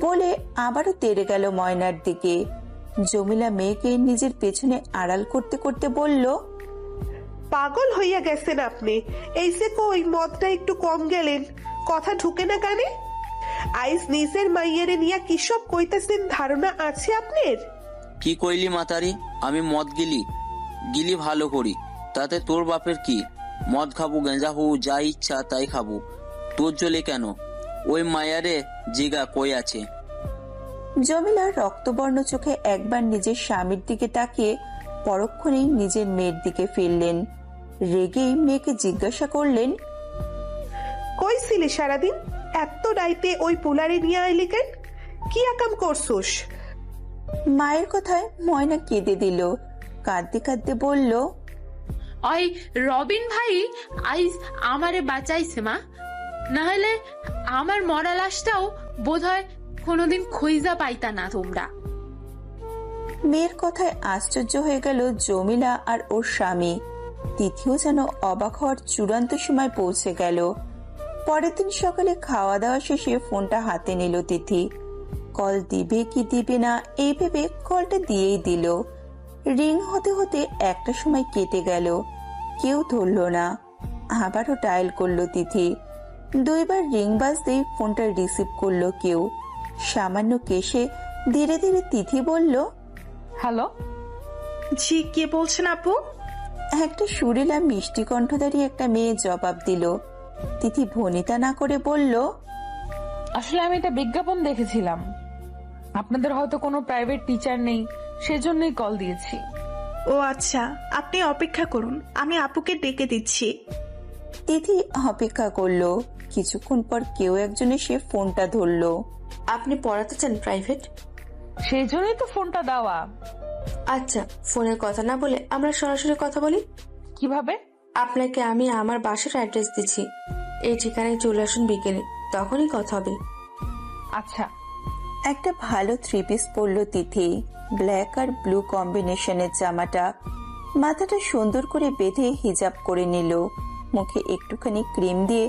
বলে আবারও তেড়ে গেল ময়নার দিকে। জমিলা মেয়েকে নিজের পেছনে আড়াল করতে করতে বলল, পাগল হইয়া গেছেন আপনি। এই যে কই মদটা একটু কম গেলেন, কথা ঢুকে না কানে? আইস নিজের মাইয়ারে নিয়া কি সব কইতেছেন ধারণা আছে আপনার? কি কইলি মাতারি? আমি মদ গিলি ভালো করি, তাতে তোর বাপের কি? মদ খাবো, গেঁজা হবো, যা ইচ্ছা তাই খাবো, তোর জলে কেন? ওই মায়ারে জিগা কই আছে? জমিলা রক্তবর্ণ চোখে একবার নিজের স্বামীর দিকে তাকিয়ে পরক্ষণেই নিজের মেয়ের দিকে ফিরলেন। রেগেই মেয়েকে জিজ্ঞাসা করলেন, কই ছিলি সারাদিন? এত রাইতে ওই পুলারে নিয়ে আইলি কেন? কি আকাম করছুস? মায়ের কথায় ময়না কেঁদে দিল। কাঁদতে কাঁদতে বলল, ওই রবিন ভাই আইস আমারে বাঁচাইছে মা, না হলে আমার মরা লাশটাও বোধহয় কোনোদিন খুঁজা পাইতা না তোমরা। মেয়ের কথায় আশ্চর্য হয়ে গেল জমিলা আর ওর স্বামী। তিথিও যেন অবাক হওয়ার চূড়ান্ত সময় পৌঁছে গেল। পরের দিন সকালে খাওয়া দাওয়া শেষে ফোনটা হাতে নিল তিথি। কল দিবে কি দিবে না এই ভেবে কলটা দিয়েই দিল। রিং হতে হতে একটা সময় কেটে গেল, কেউ ধরল না। আবারও ডায়াল করলো তিথি। 2 বার রিং বাজতেই ফোনটা রিসিভ করলো কেউ। সামান্য কেশে ধীরে ধীরে তিথি বলল, হ্যালো। জি, কে বলছেন আপু? একটা সুরেলা মিষ্টি কণ্ঠধারী একটা মেয়ে জবাব দিল। তিথি ভনিতা না করে বলল, আসলে আমি একটা বিজ্ঞাপন দেখেছিলাম, আপনাদের হয়তো কোনো প্রাইভেট টিচার নেই, সেজন্যই কল দিয়েছি। ও আচ্ছা, আপনি অপেক্ষা করুন, আমি আপুকে ডেকে দিচ্ছি। তিথি অপেক্ষা করলো। কিছুক্ষণ পর কেউ একজন এসে ফোনটা ধরলো। আপনি পড়াতে চান প্রাইভেট? সেই জন্যই তো ফোনটা দেওয়া। আচ্ছা, ফোনে কথা না বলে আমরা সরাসরি কথা বলি। কিভাবে? আপনাকে আমি আমার বাসার অ্যাড্রেস দিচ্ছি, এই ঠিকানায় চলে আসুন বিকেলে, তখনই কথা হবে। আচ্ছা। একটা ভালো 3 পিস পরলো তিথি। ব্ল্যাক আর ব্লু কম্বিনেশনের জামাটা। মাথাটা সুন্দর করে বেঁধে হিজাব করে নিল। মুখে একটুখানি ক্রিম দিয়ে,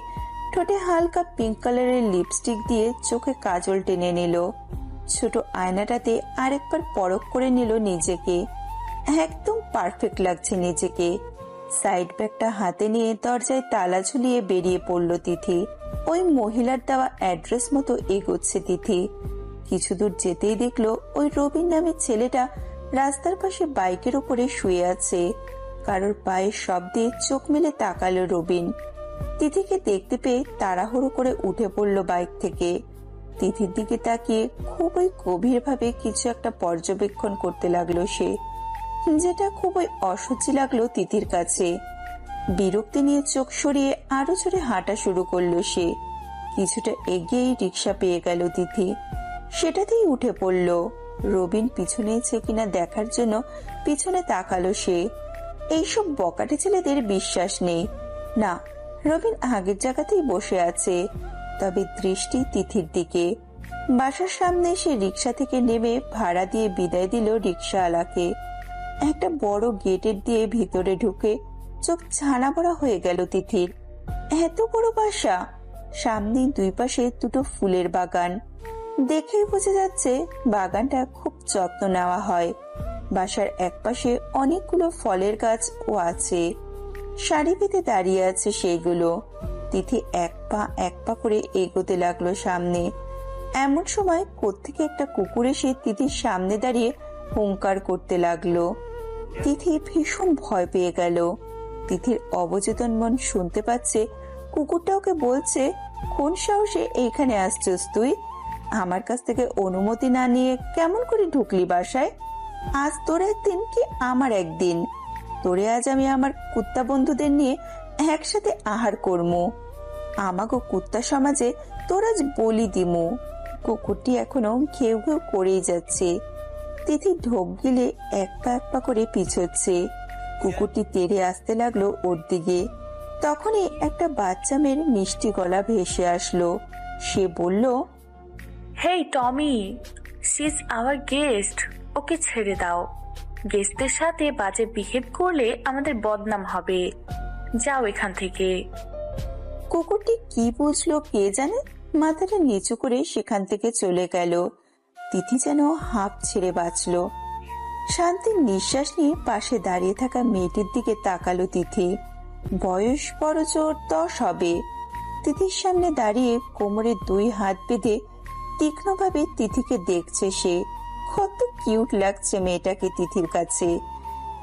ঠোঁটে হালকা পিঙ্ক কালারের লিপস্টিক দিয়ে চোখে কাজল টেনে নিল। ছোট আয়নাটাতে আরেকবার পরখ করে নিল নিজেকে। একদম পারফেক্ট লাগছে নিজেকে। সাইড ব্যাগটা হাতে নিয়ে দরজায় তালা ঝুলিয়ে বেরিয়ে পড়ল তিথি। ওই মহিলার দেওয়া অ্যাড্রেস মতো এগোচ্ছে তিথি। কিছু দূর যেতেই দেখলো ওই রবিন নামের ছেলেটা রাস্তার পাশে বাইকের উপরে শুয়ে আছে। কারোর পায়ের শব্দে চোখ মেলে তাকালো রবিন। তিথিকে দেখতে পেয়ে তাড়াহুড়ো করে উঠে পড়ল বাইক থেকে। তিথির দিকে তাকিয়ে খুবই গভীরভাবে কিছু একটা পর্যবেক্ষণ করতে লাগলো সে, যেটা খুবই অসহ্য লাগলো তিথির কাছে। বিরক্তি নিয়ে চোখ সরিয়ে আরো জোরে হাঁটা শুরু করলো সে। কিছুটা এগিয়েই রিক্সা পেয়ে গেল তিথি। সেটাতেই উঠে পড়ল। রবিন পিছনে আছে কিনা দেখার জন্য পিছনে তাকালো সে। এইসব বকাটে ছেলেদের বিশ্বাস নেই। না, রবিন আগের জায়গাতেই বসে আছে, তবে দৃষ্টি তিথির দিকে। বাসার সামনে এসে রিক্সা থেকে নেমে ভাড়া দিয়ে বিদায় দিল রিক্সাওয়ালাকে। একটা বড় গেটের দিয়ে ভিতরে ঢুকে চোখ ছানা বড়া হয়ে গেল তিথির। এত বড় বাসা, সামনে 2 পাশে দুটো ফুলের বাগান। দেখেই বোঝা যাচ্ছে বাগানটা খুব যত্ন নেওয়া হয়। বাসার একপাশে অনেকগুলো ফলের গাছও আছে। সারি পেতে দাঁড়িয়ে আছে সেইগুলো। তিথি এক পা করে এগোতে লাগলো সামনে। এমন সময় কোত্থেকে একটা কুকুর এসে তিথির সামনে দাঁড়িয়ে হুঙ্কার করতে লাগলো। তিথি ভীষণ ভয় পেয়ে গেল। তিথির অবচেতন মন শুনতে পাচ্ছে কুকুরটা ওকে বলছে, কোন সাহসে এইখানে আসছিস তুই? আমার কাছ থেকে অনুমতি না নিয়ে কেমন করে ঢুকলি বাসায়? আজ তোর একদিন কি আমার একদিন? তোরে আজ আমি আমার কুত্তা বন্ধুদের নিয়ে একসাথে আহার করবো। আমাকে কুত্তা সমাজে তোর আজ বলি দিমু। কুকুরটি এখনো ঘেউ ঘেউ করেই যাচ্ছে। তিথি ঢোক গিলে এক পা করে পিছোচ্ছে। কুকুরটি তেড়ে আসতে লাগলো ওর দিকে। তখনই একটা বাচ্চা মেয়ের মিষ্টি গলা ভেসে আসলো। সে বলল, হেই টমি, সি ইজ আওয়ার গেস্ট, ওকে ছেড়ে দাও। গেস্টদের সাথে বাজে বিহেভ করলে আমাদের বদনাম হবে। যাও এখান থেকে। কুকুরটি কি বুঝলো কে জানে, মাথাটা নিচু করে সেখান থেকে চলে গেল। তিথি যেন হাঁপ ছেড়ে বাঁচল। শান্তির নিঃশ্বাস নিয়ে পাশে দাঁড়িয়ে থাকা মেয়েটির দিকে তাকালো তিথি। বয়স বড় জোর 10 হবে। তিথির সামনে দাঁড়িয়ে কোমরে 2 হাত বেঁধে তীক্ষ্ণভাবে তিথিকে দেখছে সে। কত কিউট লাগছে মেয়েটাকে তিথির কাছে।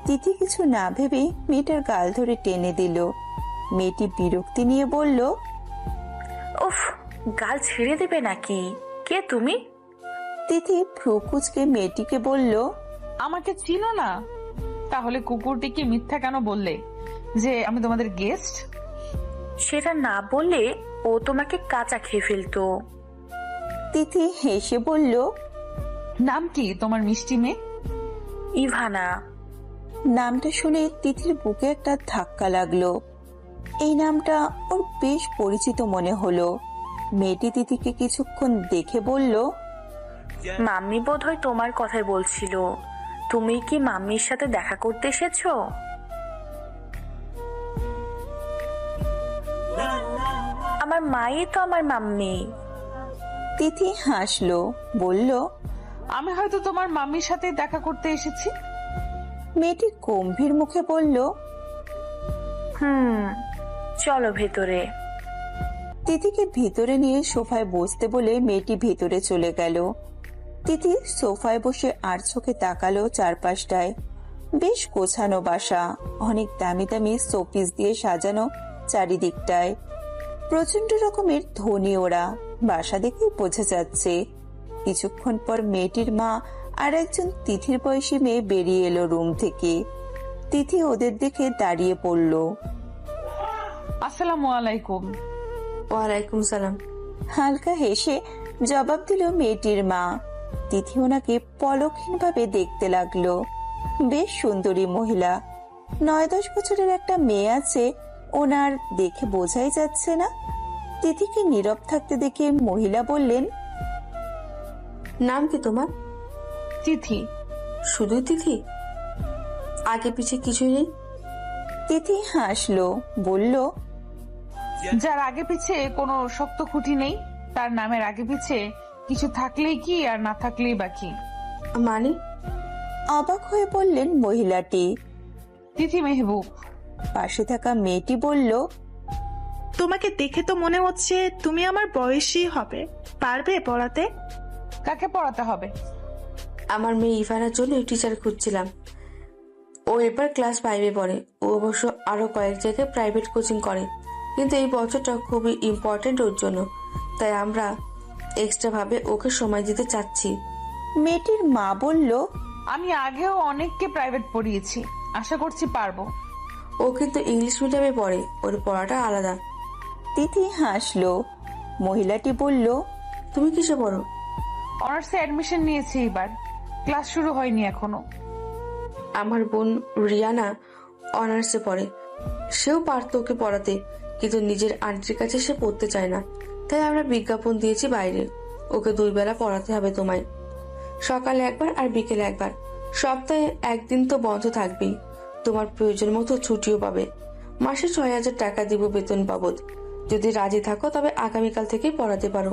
তিথি কিছু না ভেবে মেয়েটার গাল ধরে টেনে দিল। মেয়েটি বিরক্তি নিয়ে বলল, উফ, গাল ছেড়ে দেবে নাকি? কে তুমি? তিথি ভ্রু কুঁচকে মেয়েটিকে বলল, আমাকে চিনো না? তাহলে কুকুরটিকে মিথ্যা কেন বললে যে আমি তোমাদের গেস্ট? সেটা না বললে ও তোমাকে কাঁচা খেয়ে ফেলতো। তিথি হেসে বলল, নাম কি তোমার মিষ্টি মেয়ে? ইভানা। নামটা শুনে তিথির বুকে একটা ধাক্কা লাগলো। এই নামটা ওর বেশ পরিচিত মনে হলো। মেয়েটি তিথিকে কিছুক্ষণ দেখে বলল, মাম্মি বোধহয় তোমার কথাই বলছিল। তুমি কি মাম্মির সাথে দেখা করতে এসেছো? আমার মাই তো আমার মাম্মি। তিথি হাসলো, বলল, আমি হয়তো তোমার মাম্মির সাথে দেখা করতে এসেছি। মেয়েটি গম্ভীর মুখে বলল, চলো ভেতরে। তিথিকে ভিতরে নিয়ে সোফায় বসতে বলে মেয়েটি ভেতরে চলে গেল। তিথি সোফায় বসে আর চোখে তাকালো চারপাশটায়। বেশ গোছানো বাসা, অনেক দামি দামি শোপিস দিয়ে সাজানো চারিদিকটায়। প্রচন্ড রকমের ধনী ওরা, বাসা দেখেই বোঝা যাচ্ছে। কিছুক্ষণ পর মেয়েটির মা আর একজন তিথির বয়সী মেয়ে বেরিয়ে এলো রুম থেকে। তিথি ওদের দেখে দাঁড়িয়ে পড়ল। আসসালামু আলাইকুম। ওয়ালাইকুম সালাম। হালকা হেসে জবাব দিল মেয়েটির মা। তিথি ওনাকে পলকহীন ভাবে দেখতে লাগলো। বেশ সুন্দরী মহিলা। 9-10 বছরের একটা মেয়ে আছে, ওনার দেখে বোঝাই যাচ্ছে না। তিথিকে নীরব থাকতে দেখে মহিলা বললেন, নাম কি তোমার? তিথি। শুধু তিথি? আগে পিছে কিছুই নেই? তিথি হাসলো, বলল, যার আগে পিছে কোনো শক্ত খুঁটি নেই, তার নামের আগে পিছে কিছু থাকলেই কি আর না থাকলেই বাকি। মানে? অবাক হয়ে বললেন মহিলাটি। তিথি মেহবুব। পাশে থাকা মেয়েটি বলল, তোমাকে দেখে তো মনে হচ্ছে তুমি আমার বয়সী হবে। পারবে পড়াতে? কাকে পড়াতে হবে? আমার মেয়ে ইভানার জন্য টিচার খুঁজছিলাম। ও এবার ক্লাস 5-এ পড়ে। ও অবশ্য আরো কয়েক জায়গায় প্রাইভেট কোচিং করে, কিন্তু এই বছরটা খুবই ইম্পর্টেন্ট ওর জন্য, তাই আমরা এক্সট্রা ভাবে ওকে সময় দিতে চাচ্ছি। মেয়েটির মা বলল, আমি আগেও অনেককে প্রাইভেট পড়িয়েছি, আশা করছি পারবো। ও কিন্তু ইংলিশ মিডিয়ামে পড়ে, ওর পড়াটা আলাদা। তিথি হাসলো। মহিলাটি বলল, তুমি কিসে পড়ো? অনার্সে অ্যাডমিশন নিয়েছি এবার, ক্লাস শুরু হয়নি এখনো। আমার বোন রিয়ানা অনার্সে পড়ে। সেও পারতো ওকে পড়াতে, কিন্তু নিজের আন্টির কাছে সে পড়তে চায় না, তাই আমরা বিজ্ঞাপন দিয়েছি বাইরে। ওকে 2 বেলা পড়াতে হবে তোমায়, সকালে একবার আর বিকেলে একবার। সপ্তাহে 1 দিন তো বন্ধ থাকবেই। তোমার প্রয়োজন মতো ছুটিও পাবে। মাসে 6,000 টাকা দিব বেতন বাবদ। যদি রাজি থাকো তবে আগামীকাল থেকেই পড়াতে পারো।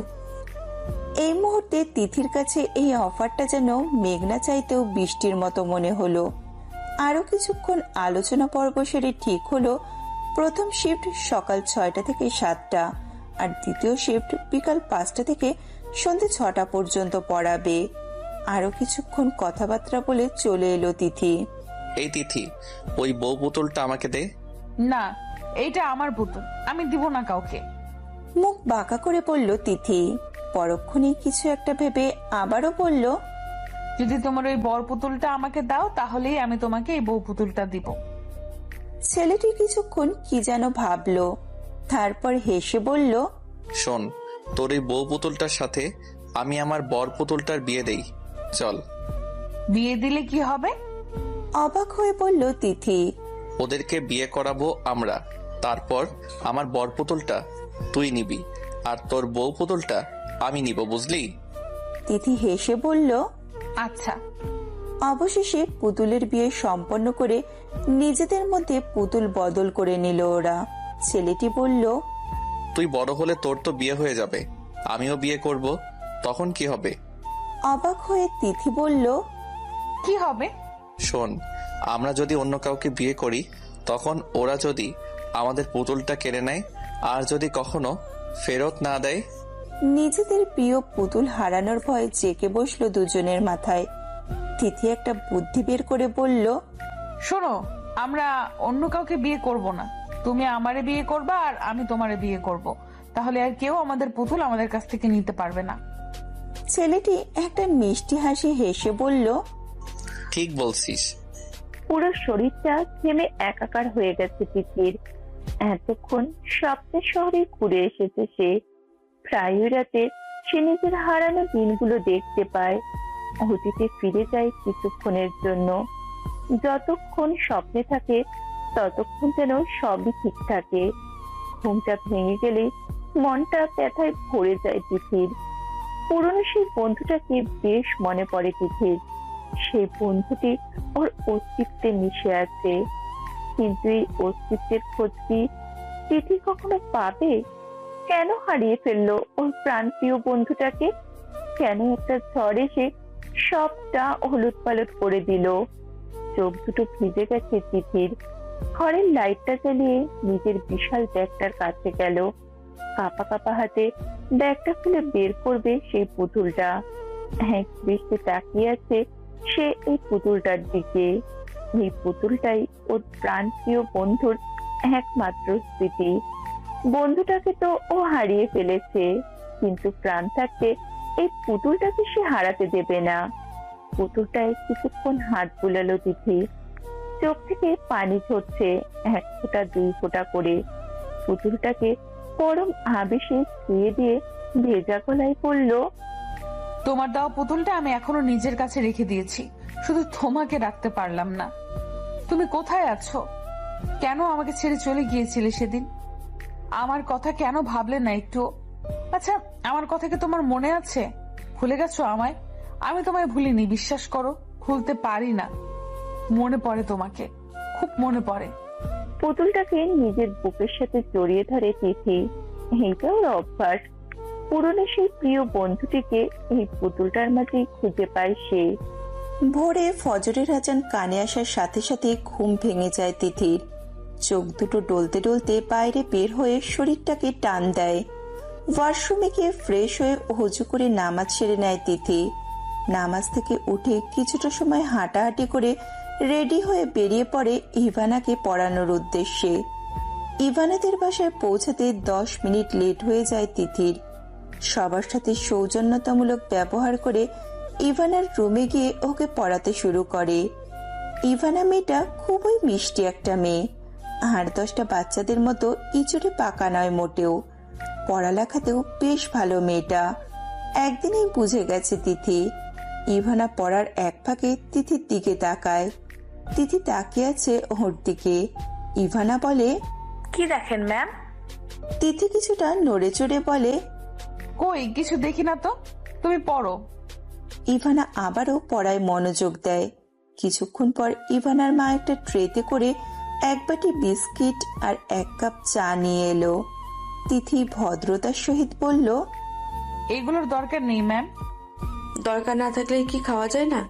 এই মুহূর্তে তিথির কাছে এই অফারটা যেন মেঘনা চাইতেও বৃষ্টির মতো মনে হলো। আরো কিছুক্ষণ আলোচনা পর্ব সেরে ঠিক হলো প্রথম শিফট সকাল 6টা থেকে 7টা আর দ্বিতীয় শিফট বিকাল 5টা থেকে সন্ধ্যে 6টা পর্যন্ত পড়াবে। আরো কিছুক্ষণ কথাবার্তা বলে চলে এলো তিথি। এই তিথি, ওই বউ পুতুলটা আমাকে দে। না, এইটা আমার পুতুল, আমি দিব না কাউকে। মুখ বাঁকা করে বলল তিথি। পরক্ষণেই কিছু একটা ভেবে আবারও বলল, যদি তোমার ওই বর পুতুলটা আমাকে দাও তাহলেই আমি তোমাকে এই বউ পুতুলটা দিব। ছেলেটি কিছুক্ষণ কি যেন ভাবলো, তারপর হেসে বলল, শোন, তোর এই বউ পুতুলটার সাথে আমি আমার বর পুতুলটার বিয়ে দেই, চল। বিয়ে দিলে কি হবে? অবাক হয়ে বলল তিথি। ওদেরকে বিয়ে করাবো আমরা, তারপর আমার বর পুতুলটা তুই নিবি আর তোর বউ পুতুলটা আমি নিব, বুঝলি? তিথি হেসে বলল, আচ্ছা। অবশেষে পুতুলের বিয়ে সম্পন্ন করে নিজেদের মধ্যে পুতুল বদল করে নিল ওরা। ছেলেটি বলল, তুই বড় হলে তোর তো বিয়ে হয়ে যাবে, আমিও বিয়ে করব, তখন কি হবে? অবাক হয়ে তিথি বলল, কি হবে? শোন, আমরা যদি অন্য কাউকে বিয়ে করি তখন ওরা যদি আমাদের পুতুলটা কেড়ে নেয় আর যদি কখনো ফেরত না দেয়। নিজেদের প্রিয় পুতুল হারানোর ভয় জেকে বসলো দুজনের মাথায়। তিথি একটা বুদ্ধি বের করে বলল, শোনো, আমরা অন্য কাউকে বিয়ে করব না, তুমি আমারে বিয়ে করবা আর আমি তোমারে বিয়ে করব, তাহলে আর কেউ আমাদের পুতুল আমাদের কাছ থেকে নিতে পারবে না। ছেলেটি একটা মিষ্টি হাসি হেসে বলল, ঠিক বলছিস। পুরো শরীরটা ঘেমে একাকার হয়ে গেছে তিথির। এতক্ষণ স্বপ্নের শহরে ঘুরে এসেছে সে। প্রায় রাতে সে নিজের হারানো দিনগুলো দেখতে পায়, অতীতে ফিরে যায় কিছুক্ষণের জন্য। যতক্ষণ স্বপ্নে থাকে ততক্ষণ যেন সবই ঠিক থাকে। ঘুমটা ভেঙে গেলে মনটা ব্যথায় ভরে যায় তিথির। পুরনো সেই বন্ধুটাকে বেশ মনে পড়ে তিথির। সেই বন্ধুটি ওর অস্তিত্বে মিশে আছে, কিন্তু এই অস্তিত্বের খোঁজ কি তিথি কখনো পাবে? কেন হারিয়ে ফেললো ওর প্রাণপ্রিয় বন্ধুটাকে? কেন একটা ঝড় এসে সবটা হলুদ পালট করে দিল? চোখ দুটো ভিজে গেছে তিথির। ঘরের লাইটটা জ্বালিয়ে নিজের বিশাল ব্যাগটার কাছে গেল। কাঁপা কাঁপা হাতে ব্যাগটা খুলে বের করবে সেই পুতুলটা। এক দৃষ্টি তাকিয়ে আছে সে এই পুতুলটার দিকে। এই পুতুলটাই ওর প্রাণপ্রিয় বন্ধুর একমাত্র স্মৃতি। বন্ধুটাকে তো ও হারিয়ে ফেলেছে, কিন্তু প্রাণ থাকতে এই পুতুলটাকে সে হারাতে দেবে না। পুতুলটায় কিছুক্ষণ হাত বুলালো তিথি। চোখ থেকে পানি ঝরছে এক ফোঁটা দুই ফোঁটা করে। পুতুলটাকে পরম আবেশে ছুঁয়ে দিয়ে ভেজা গলায় বলল, তোমার দেওয়া পুতুলটা আমি এখনো নিজের কাছে রেখে দিয়েছি, শুধু তোমাকে রাখতে পারলাম না। তুমি কোথায় আছো? কেন আমাকে ছেড়ে চলে গিয়েছিলে সেদিন? আমার কথা কেন ভাবলে না একটু? আচ্ছা, আমার কথা কি তোমার মনে আছে? ভুলে গেছো আমায়? আমি তোমায় ভুলিনি, বিশ্বাস করো, ভুলতে পারি না। মনে পড়ে তোমাকে, খুব মনে পড়ে। পুতুলটাকে নিজের বুকের সাথে জড়িয়ে ধরে তিথি। এইটা ওর অভ্যাস। পুরনো সেই প্রিয় বন্ধুটিকে এই পুতুলটার মাঝেই খুঁজে পায় সে। ভোরে ফজরের আজান কানে আসার সাথে সাথে ঘুম ভেঙে যায় তিথির। চোখ দুটো ডলতে ডলতে বাইরে বের হয়ে শরীরটাকে টান দেয়। ওয়াশরুমে গিয়ে ফ্রেশ হয়ে হুজু করে নামাজ সেরে নেয় তিথি। নামাজ থেকে উঠে কিছুটা সময় হাঁটাহাঁটি করে রেডি হয়ে বেরিয়ে পড়ে ইভানাকে পড়ানোর উদ্দেশ্যে। ইভানাদের বাসায় পৌঁছাতে 10 মিনিট লেট হয়ে যায় তিথির। সবার সাথে সৌজন্যতামূলক ব্যবহার করে ইভানার রুমে গিয়ে ওকে পড়াতে শুরু করে। ইভানা মেয়েটা খুবই মিষ্টি একটা মেয়ে, 8-10টা বাচ্চাদের মতো ইচড়ে পাকা নয় মোটেও। পড়ালেখাতেও বেশ ভালো মেয়েটা। একদিনেই বুঝে গেছে তিথি। ইভানা পড়ার এক ফাঁকে তিথির দিকে তাকায়। তিথি তাকিয়ে আছে ওর দিকে। ইভানা বলে, কি দেখেন ম্যাম? তিথি কিছুটা নড়ে চড়ে বলে, কই কিছু দেখি না তো, তুমি পড়ো। ইভানা আবারও পড়ায় মনোযোগ দেয়। কিছুক্ষণ পর ইভানার মা একটা ট্রেতে করে এক বাটি বিস্কিট আর 1 কাপ চা নিয়ে এলো। তিথি ভদ্রতার সহিত বলল, এগুলোর দরকার নেই ম্যাম। দরকার না থাকলে কি খাওয়া যায় না?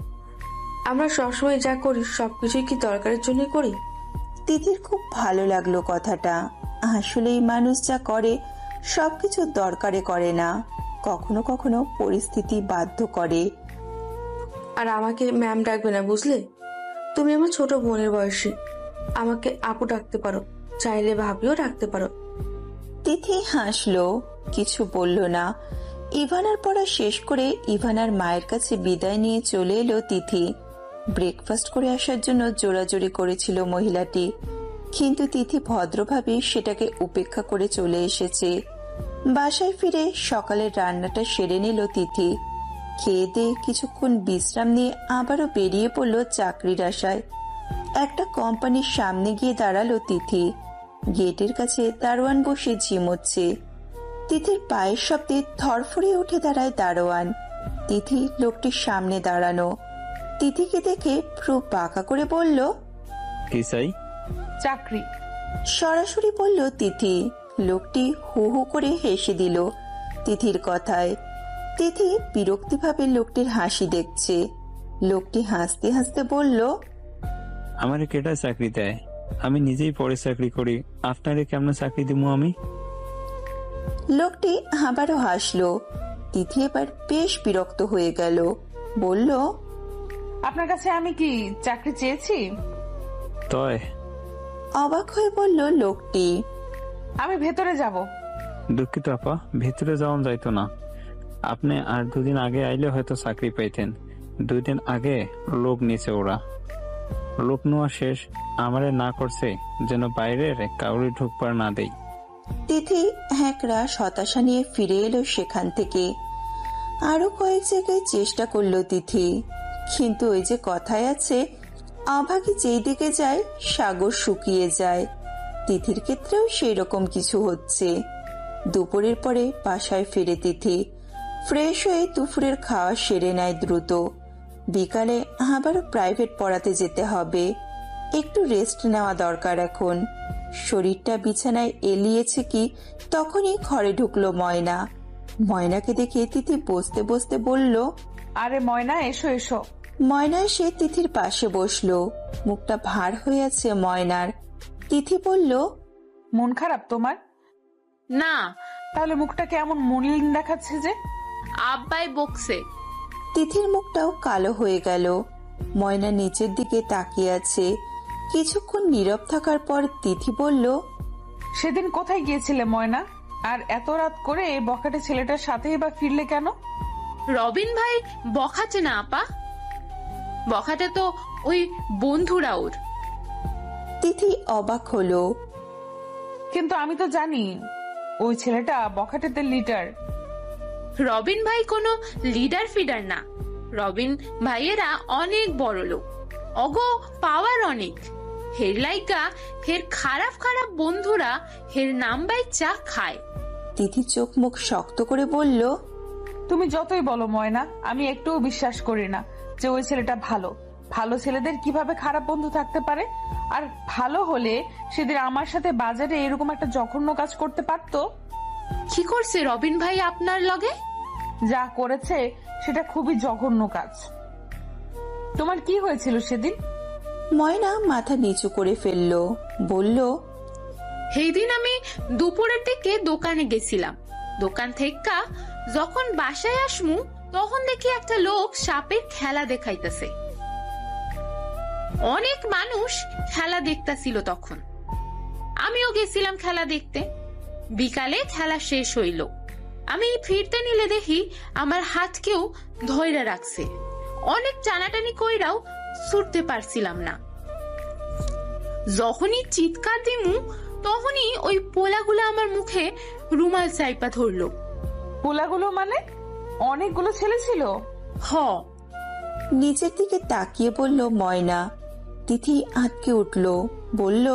আমরা সবসময় যা করি সবকিছুই কি দরকারের জন্য করি? তিথির খুব ভালো লাগলো কথাটা। আসলেই মানুষ যা করে সবকিছু দরকারে করে না, কখনো কখনো পরিস্থিতি বাধ্য করে। আর আমাকে ম্যাম ডাকবে না, বুঝলে? তুমি আমার ছোট বোনের বয়সী, আমাকে আপু ডাকতে পারো, চাইলে ভাবিও ডাকতে পারো। তিথি হাসলো, কিছু বলল না। ইভানার পড়া শেষ করে ইভানার মায়ের কাছে বিদায় নিয়ে চলে এলো তিথি। ব্রেকফাস্ট করে আসার জন্য জোরাজোরি করেছিল মহিলাটি, কিন্তু তিথি ভদ্রভাবে সেটাকে উপেক্ষা করে চলে এসেছে। বাসায় ফিরে সকালের রান্নাটা সেরে নিল তিথি। খেয়ে দিয়ে কিছুক্ষণ বিশ্রাম নিয়ে আবারও বেরিয়ে পড়ল চাকরির আশায়। একটা কোম্পানির সামনে গিয়ে দাঁড়ালো তিথি। গেটের কাছে দারোয়ান বসে ঝিমোচ্ছে। তিথির পায়ের শব্দে থরফরে উঠে দাঁড়ায় দারোয়ান। তিথি লোকটির সামনে দাঁড়ানো। তিথিকে দেখে ভ্রু বাঁকা করে বলল, কি চাই? চাকরি। সরাসরি বলল তিথি। লোকটি হু হু করে হেসে দিল তিথির কথায়। তিথি বিরক্তিভাবে লোকটির হাসি দেখছে। লোকটি হাসতে হাসতে বলল, আমারে কেটা চাকরি দেয়? আমি নিজেই পরে চাকরি করি, আপনারে কেমন চাকরি দিব আমি? লোকটি আবারও হাসলো। তিথি এবার বেশ বিরক্ত হয়ে গেল। বলল, আপনার কাছে আমি কি চাকরি চেয়েছি? তয় অবাক হয়ে বলল লোকটি। আমি ভেতরে যাব। দুঃখিত আপা, ভেতরে যাওয়া যাইতো না। আপনি আর দুদিন আগে আইলে হয়তো চাকরি পাইতেন। 2 দিন আগে লোক নিয়েছে ওরা। লোক নেওয়া শেষ, আমারে না করছে যেন বাইরের কাউরি ঢুকবার না দেই। তিথি হ্যাঁকড়া হতাশা নিয়ে ফিরে এলো সেখান থেকে। আরো কয়েক জায়গায় চেষ্টা করলো তিথি, কিন্তু ওই যে কথায় আছে, অভাগী যেই দিকে যায় সাগর শুকিয়ে যায়। তিথির ক্ষেত্রেও সেই রকম কিছু হচ্ছে। দুপুরের পরে বাসায় ফিরে তিথি। ফ্রেশ হয়ে দুপুরের খাওয়া সেরে নেয় দ্রুত। বিকালে আবারও প্রাইভেট পড়াতে যেতে হবে। একটু রেস্ট নেওয়া দরকার এখন। শরীরটা বিছানায় এলিয়েছে কি তখনই ঘরে ঢুকলো ময়না। ময়নাকে দেখে তিথি বসতে বসতে বলল, আরে ময়না, এসো এসো। ময়না এসে তিথির পাশে বসলো। মুখটা ভার হয়ে আছে ময়নার। তিথি বলল, মন খারাপ তোমার? না। তাহলে মুখটা কেমন মলিন দেখাচ্ছে যে? আব্বাই বকছে। তিথির মুখটাও কালো হয়ে গেল। ময়না নিচের দিকে তাকিয়ে আছে। কিছুক্ষণ নীরব থাকার পর তিথি বলল, সেদিন কোথায় গিয়েছিলে ময়না? আর এত রাত করে বখাটে ছেলেটার সাথেই বা ফিরলে কেন? রবিন ভাই বখাটে না আপা, বখাটে তো ওই বন্ধুরা ওর। তিথি অবাক হলো। কিন্তু আমি তো জানি ওই ছেলেটা বখাটেদের লিডার। রবিন ভাই কোনো লিডার ফিডার না। রবিন ভাইয়েরা অনেক বড় লোক, অগো পাওয়ার অনেক। হের লাইকা হের খারাপ খারাপ বন্ধুরা হের নাম্বাই চা খায়। তিথি চোখ মুখ শক্ত করে বলল, তুমি যতই বলো ময়না, আমি একটুও বিশ্বাস করি না যে ওই ছেলেটা ভালো। ভালো ছেলেদের কিভাবে খারাপ বন্ধু থাকতে পারে? আর ভালো হলে সেদিন আমার সাথে বাজারে এরকম একটা জঘন্য কাজ করতে পারতো। কি করছে রবিন ভাই আপনার লগে? যা করেছে সেটা খুবই জঘন্য কাজ। তোমার কি হয়েছিল সেদিন? ময়না মাথা নিচু করে ফেলল। বলল, সেই দিন আমি দুপুরের দিকে দোকানে গেছিলাম। দোকান থেকে যখন বাসায় আসমু তখন দেখি একটা লোক সাপের খেলা দেখাইতেছে। অনেক মানুষ খেলা দেখতেছিল তখন। আমিও গেছিলাম খেলা দেখতে। বিকালে খেলা শেষ হইল। আমি ফিরতে নিলে দেখি আমার হাত কেউ ধইরা রাখছে। অনেক টানাটানি কইরাও ছুটতে পারছিলাম না। যখনই চিৎকার দিমু তখনই ওই পোলাগুলো আমার মুখে রুমাল চাইপা ধরলো। পোলাগুলো মানে? অনেকগুলো ছেলে ছিল? হ। নিচের দিকে তাকিয়ে বলল ময়না। তিথি আটকে উঠল। বলল,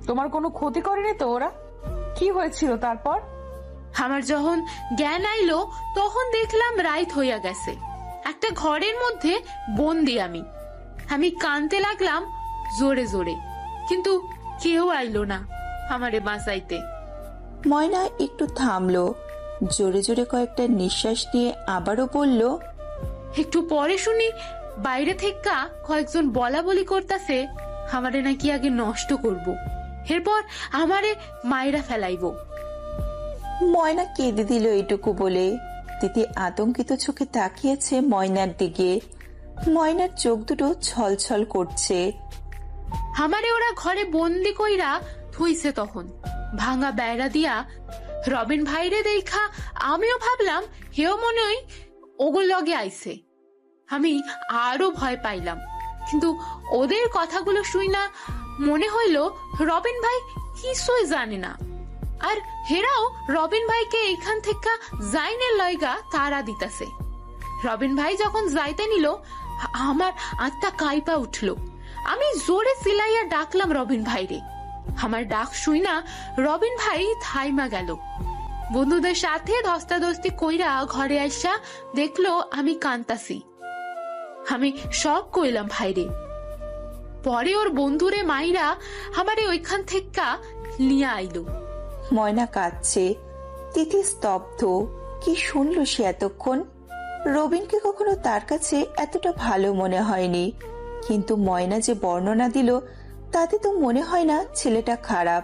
তোমার কোনো ক্ষতি করেনি তো ওরা? কি হয়েছিল তারপর? আমার যখন জ্ঞান আইলো তখন দেখলাম রাইত হইয়া গেছে। একটা ঘরের মধ্যে বন্দি আমি কানতে লাগলাম জোরে জোরে, কিন্তু কেউ আইলো না আমারে বাঁচাইতে। ময়না একটু থামলো। জোরে জোরে কয়েকটা নিঃশ্বাস নিয়ে আবারও বলল, একটু পরে শুনি বাইরে থেকে কয়েকজন বলা বলি করতেছে আমারে নাকি আগে নষ্ট করব, এরপর আমারে মাইরা ফেলাইবো। ময়না কেঁদে দিল এটুকু বলে। তিথি আতঙ্কিত চোখে তাকিয়েছে ময়নার দিকে। ময়নার চোখ দুটো ছলছল করছে। আমারে ওরা ঘরে বন্দি কইরা থইছে তখন ভাঙা বেড়া দিয়া। রবিন ভাইরে দেখা আমিও ভাবলাম হেও মনে হয় ওগুর লগে আইছে। আমি আরো ভয় পাইলাম, কিন্তু ওদের কথাগুলো শুই না মনে হইল রবিন ভাই কিছুই জানে না, আর হেরাও রবিন ভাইকে এখান থেকে জাইনের লয়গা তারা দিতাছে। রবিন ভাই যখন যাইতে নিল আমার আত্মা কাইপা উঠল। আমি জোরে চিলাইয়া ডাকলাম রবিন ভাইরে। আমার ডাক শুই না রবিন ভাই থাইমা গেল। বন্ধুদের সাথে ধস্তাধস্তি কইরা ঘরে আইসা দেখলো আমি কান্তাছি। আমি সব কইলাম ভাইরে। পরে ওর বন্ধুরে মাইরা আমারে ওইখান থেকে নিয়ে আইলো। ময়না কাঁদছে, তিথি স্তব্ধ। কি শুনলো সে এতক্ষণ? রবিনকে কখনো তার কাছে এতটা ভালো মনে হয়নি, কিন্তু ময়না যে বর্ণনা দিল তাতে তো মনে হয় না ছেলেটা খারাপ।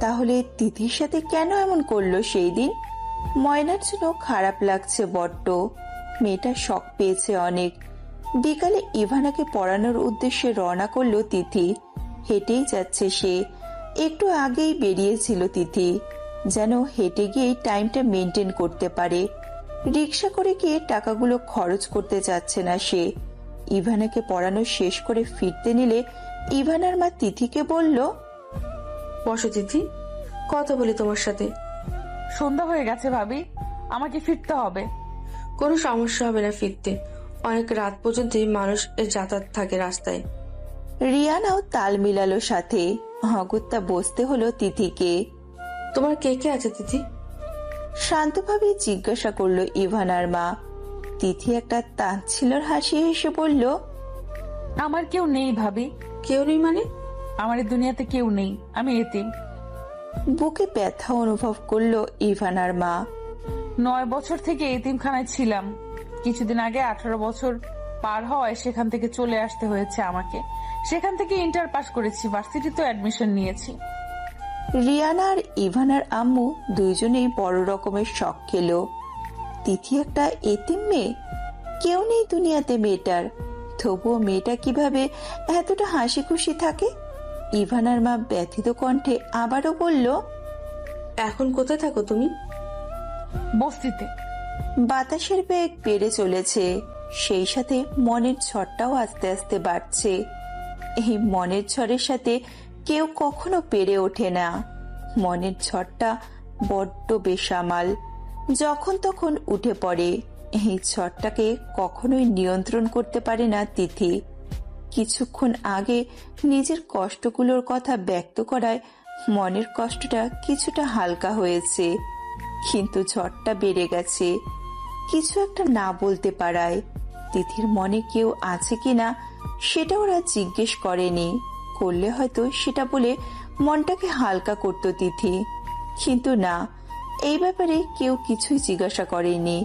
তাহলে তিথির সাথে কেন এমন করলো সেই দিন? ময়নার জন্য খারাপ লাগছে বড্ড। মেয়েটা শখ পেয়েছে অনেক। বিকালে ইভানাকে পড়ানোর উদ্দেশ্যে রওনা করলো তিথি। হেঁটেই যাচ্ছে সে। একটু আগেই বেরিয়েছিল তিথি, যেন হেঁটে গিয়ে টাইমটা মেনটেন করতে পারে। রিক্সা করে গিয়ে টাকাগুলো খরচ করতে যাচ্ছে না সে। ইভানাকে পড়ানো শেষ করে ফিরতে নিলে ইভানার মা তিথিকে বলল, বসো তিথি, কথা বলি তোমার সাথে। সন্ধ্যা হয়ে গেছে ভাবি, আমাকে ফিরতে হবে। কোনো সমস্যা হবে না ফিরতে, অনেক রাত পর্যন্ত মানুষ যাতায়াত থাকে রাস্তায়। রিয়ানাও তাল মিলালো সাথে। অগত্যা বসতে হলো তিথিকে। তোমার কে কে আছে তিথি? শান্তভাবে জিজ্ঞাসা করলো ইভানার মা। তিথি একটা তাচ্ছিল্যের হাসি হেসে বলল, আমার কেউ নেই ভাবি। কেউ নেই মানে? আমার এই দুনিয়াতে কেউ নেই, আমি এতিম। বুকে ব্যথা অনুভব করলো ইভানার মা। 9 বছর থেকে এতিমখানায় ছিলাম। কিছুদিন আগে 18 বছর পার হওয়ায় সেখান থেকে চলে আসতে হয়েছে আমাকে। সেখান থেকে ইন্টার পাস করেছি, ভার্সিটিতে অ্যাডমিশন নিয়েছি। রিয়ানা আর ইভানার আম্মু দুইজনেই বড় রকমের শখ খেলো। তিথি একটা এতিম মেয়ে, কেউ নেই দুনিয়াতে মেয়েটার। তবুও মেয়েটা কিভাবে এতটা হাসি খুশি থাকে? ইভানার মা ব্যথিত কণ্ঠে আবারও বলল, এখন কোথায় থাকো তুমি? বস্তিতে। বাতাসের বেগ বেড়ে চলেছে, সেই সাথে মনের ঝড়টাও আস্তে আস্তে বাড়ছে। এই মনের ঝড়ের সাথে কেউ কখনো পেরে ওঠে না। মনের ঝড়টা বড্ড বেসামাল, যখন তখন উঠে পড়ে। এই ঝড়টাকে কখনোই নিয়ন্ত্রণ করতে পারে না তিথি। কিছুক্ষণ আগে নিজের কষ্টগুলোর কথা ব্যক্ত করায় মনের কষ্টটা কিছুটা হালকা হয়েছে, কিন্তু ঝড়টা বেড়ে গেছে। কিছু একটা না বলতে পারায় তিথির মনে কেউ আছে কিনা সেটা ওরা জিজ্ঞেস করেনি। করলে হয়তো সেটা বলে মনটাকে হালকা করত তিথি, কিন্তু না, এই ব্যাপারে কেউ কিছুই জিজ্ঞাসা করেনি।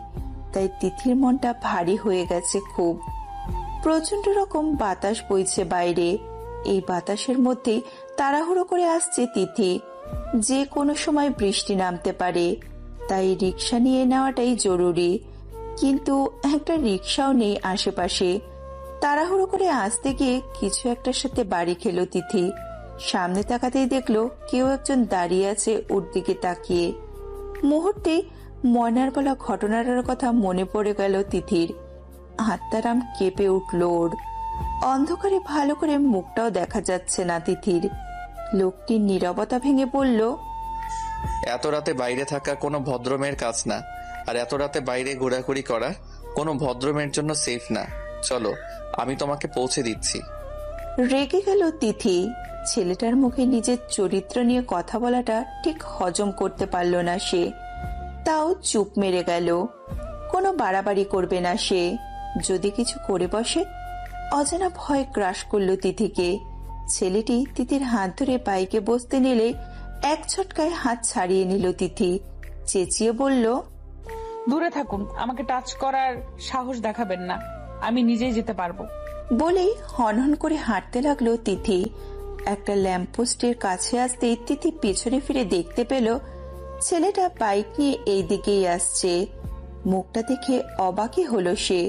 তাই তিথির মনটা ভারী হয়ে গেছে খুব। প্রচন্ড রকম বাতাস বইছে বাইরে। এই বাতাসের মধ্যে তাড়াহুড়ো করে আসছে তিথি। যে কোনো সময় বৃষ্টি নামতে পারে, তাই রিক্সা নিয়ে নেওয়াটাই জরুরি। কিন্তু একটা রিক্সাও নেই আশেপাশে। তাড়াহুড়ো করে আসতে গিয়ে কিছু একটার সাথে বাড়ি খেলো তিথি। সামনে তাকাতেই দেখলো কেউ একজন দাঁড়িয়ে আছে ওর দিকে তাকিয়ে। মুহূর্তে ময়নার বলা ঘটনাটার কথা মনে পড়ে গেল তিথির। আত্মারাম কেঁপে উঠল ওর। অন্ধকারে ভালো করে মুখটাও দেখা যাচ্ছে না তিথির। লোকটির নীরবতা ভেঙে বলল, এত রাতে বাইরে থাকা কোনো ভদ্রমেয়ের কাজ না, আর এত রাতে বাইরে ঘোরাঘুরি করা কোনো ভদ্রমেয়ের জন্য সেফ না। চলো, আমি তোমাকে পৌঁছে দিচ্ছি। রেগে গেল তিথি। ছেলেটার মুখে নিজের চরিত্র নিয়ে কথা বলাটা ঠিক হজম করতে পারল না সে। তাও চুপ মেরে গেল। কোনো বাড়াবাড়ি করবে না সে। যদি কিছু করে বসে, অজানা ভয় গ্রাস করল তিথিকে। ছেলেটি তিথির হাত ধরে বাইকে বসতে নিলে এক ঝটকায় হাত ছাড়িয়ে নিল তিথি। চেঁচিয়ে বলল, দূরে থাকুন, আমাকে টাচ করার সাহস দেখাবেন না, আমি নিজেই যেতে পারবো। বলেই হনহন করে হাঁটতে লাগলো তিথি। একটা ল্যাম্পপোস্টের কাছে আসতেই তিথি পেছনে ফিরে দেখতে পেল ছেলেটা বাইক নিয়ে এই দিকেই আসছে। মুখটা দেখে অবাকই হলো সে,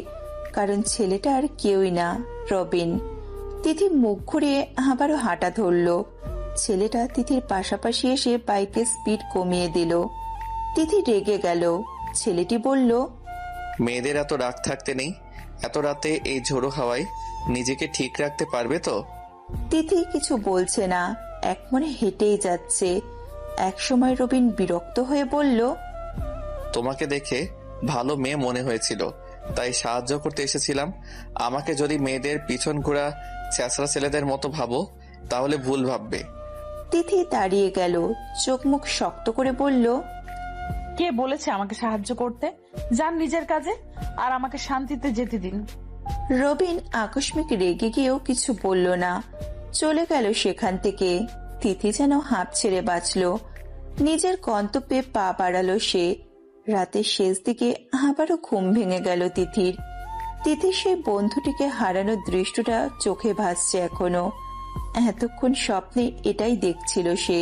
কারণ ছেলেটা আর কেউই না, রবিন। তিথি মুখ ঘুরিয়ে আবারও হাঁটা ধরল। ছেলেটা তিথির পাশাপাশি এসে বাইকের স্পিড কমিয়ে দিল। তিথি রেগে গেল। ছেলেটি বলল, মেয়েদের এত রাগ থাকতে নেই। এত রাতে এই ঝোড়ো হাওয়ায় নিজেকে ঠিক রাখতে পারবে তো? তিথি কিছু বলছে না, এক মনে হেঁটেই যাচ্ছে। একসময় রবিন বিরক্ত হয়ে বলল, তোমাকে দেখে ভালো মেয়ে মনে হয়েছিল, তাই সাহায্য করতে এসেছিলাম। আমাকে যদি মেয়েদের পিছন ঘোরা ছেঁচড়া ছেলেদের মতো ভাবো তাহলে ভুল ভাববে। তিথি দাঁড়িয়ে গেল, চোখ মুখ শক্ত করে বলল, কে বলেছে আমাকে সাহায্য করতে? যান নিজের কাজে, আর আমাকে শান্তিতে যেতে দিন। রবিন আকস্মিক রেগে গিয়েও কিছু বলল না, চলে গেল সেখান থেকে। তিথি যেন হাঁপ ছেড়ে বাঁচল। নিজের গন্তব্যে পা বাড়ালো সে। রাতের শেষ দিকে আবারও ঘুম ভেঙে গেল তিথির। তিথির সেই বন্ধুটিকে হারানোর দৃশ্যটা চোখে ভাসছে এখনো। এতক্ষণ স্বপ্নে এটাই দেখছিল সে।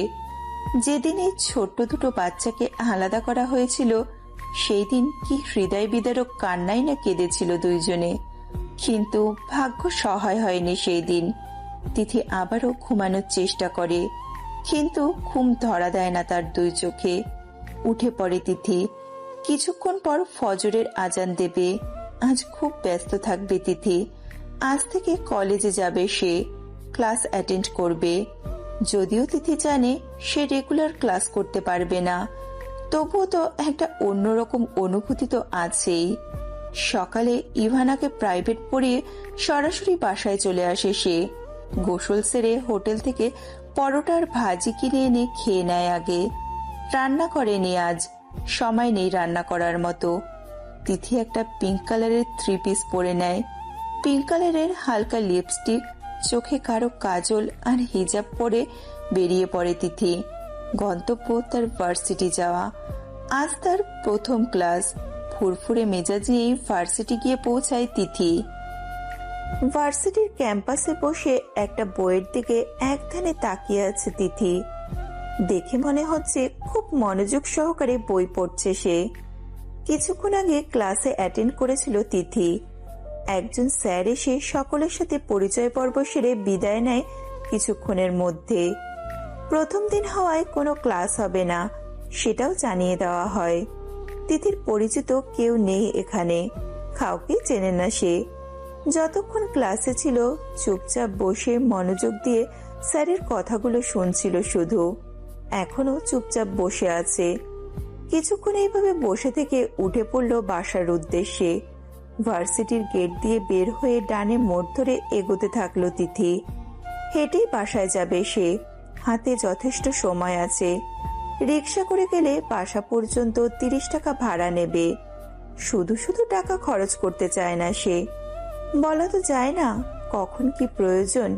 যেদিন এই ছোট্ট দুটো বাচ্চাকে আলাদা করা হয়েছিল, সেই দিন কি হৃদয় বিদারক কান্নাই না কেঁদেছিল দুইজনে। কিন্তু ভাগ্য সহায় হয়নি সেই দিন। তিথি আবারও ঘুমানোর চেষ্টা করে, কিন্তু ঘুম ধরা দেয় না তার দুই চোখে। উঠে পড়ে তিথি। কিছুক্ষণ পর ফজরের আজান দেবে। আজ খুব ব্যস্ত থাকবে তিথি। আজ থেকে কলেজে যাবে সে, ক্লাস অ্যাটেন্ড করবে। যদিও তিথি জানে সে রেগুলার ক্লাস করতে পারবে না, তবুও তো একটা অন্যরকম অনুভূতি তো আছেই। সকালে ইভানাকে প্রাইভেট পড়িয়ে সরাসরি বাসায় চলে আসে সে। গোসল সেরে হোটেল থেকে পরোটার ভাজি কিনে এনে খেয়ে নেয় আগে। রান্না করেনি আজ, সময় নেই রান্না করার মতো। তিথি একটা পিঙ্ক কালারের 3 পিস পরে নেয়। পিঙ্ক কালারের হালকা লিপস্টিক, চোখে কারো কাজল আর হিজাব পরে বেরিয়ে পড়ে তিথি। গন্তব্য তার ভার্সিটি যাওয়া। আজ তার প্রথম ক্লাস। ফুরফুরে মেজাজ নিয়ে ভার্সিটি গিয়ে পৌঁছায় তিথি। ভার্সিটির ক্যাম্পাসে বসে একটা বইয়ের দিকে একধানে তাকিয়ে আছে তিথি। দেখে মনে হচ্ছে খুব মনোযোগ সহকারে বই পড়ছে সে। কিছুক্ষণ আগে ক্লাসে অ্যাটেন্ড করেছিল তিথি। একজন স্যার এসে সকলের সাথে পরিচয় পর্ব সেরে বিদায় নেয় কিছুক্ষণের মধ্যে। প্রথম দিন হওয়ায় কোনো ক্লাস হবে না, সেটাও জানিয়ে দেওয়া হয়। তিথির পরিচিত কেউ নেই এখানে, কাউকে চেনে না সে। যতক্ষণ ক্লাসে ছিল চুপচাপ বসে মনোযোগ দিয়ে স্যারের কথাগুলো শুনছিল শুধু। এখনো চুপচাপ বসে আছে। কিছুক্ষণ এইভাবে বসে থেকে উঠে পড়ল বাসার উদ্দেশ্যে। ভার্সিটির গেট দিয়ে বের হয়ে ডানে মোড় ধরে এগোতে থাকলো তিথি। হেঁটেই বাসায় যাবে সে, হাতে যথেষ্ট সময় আছে। রিক্সা করে গেলে বাসা পর্যন্ত 30 টাকা ভাড়া নেবে। শুধু শুধু টাকা খরচ করতে চায় না সে। বলা তো যায় না কখন কি প্রয়োজন।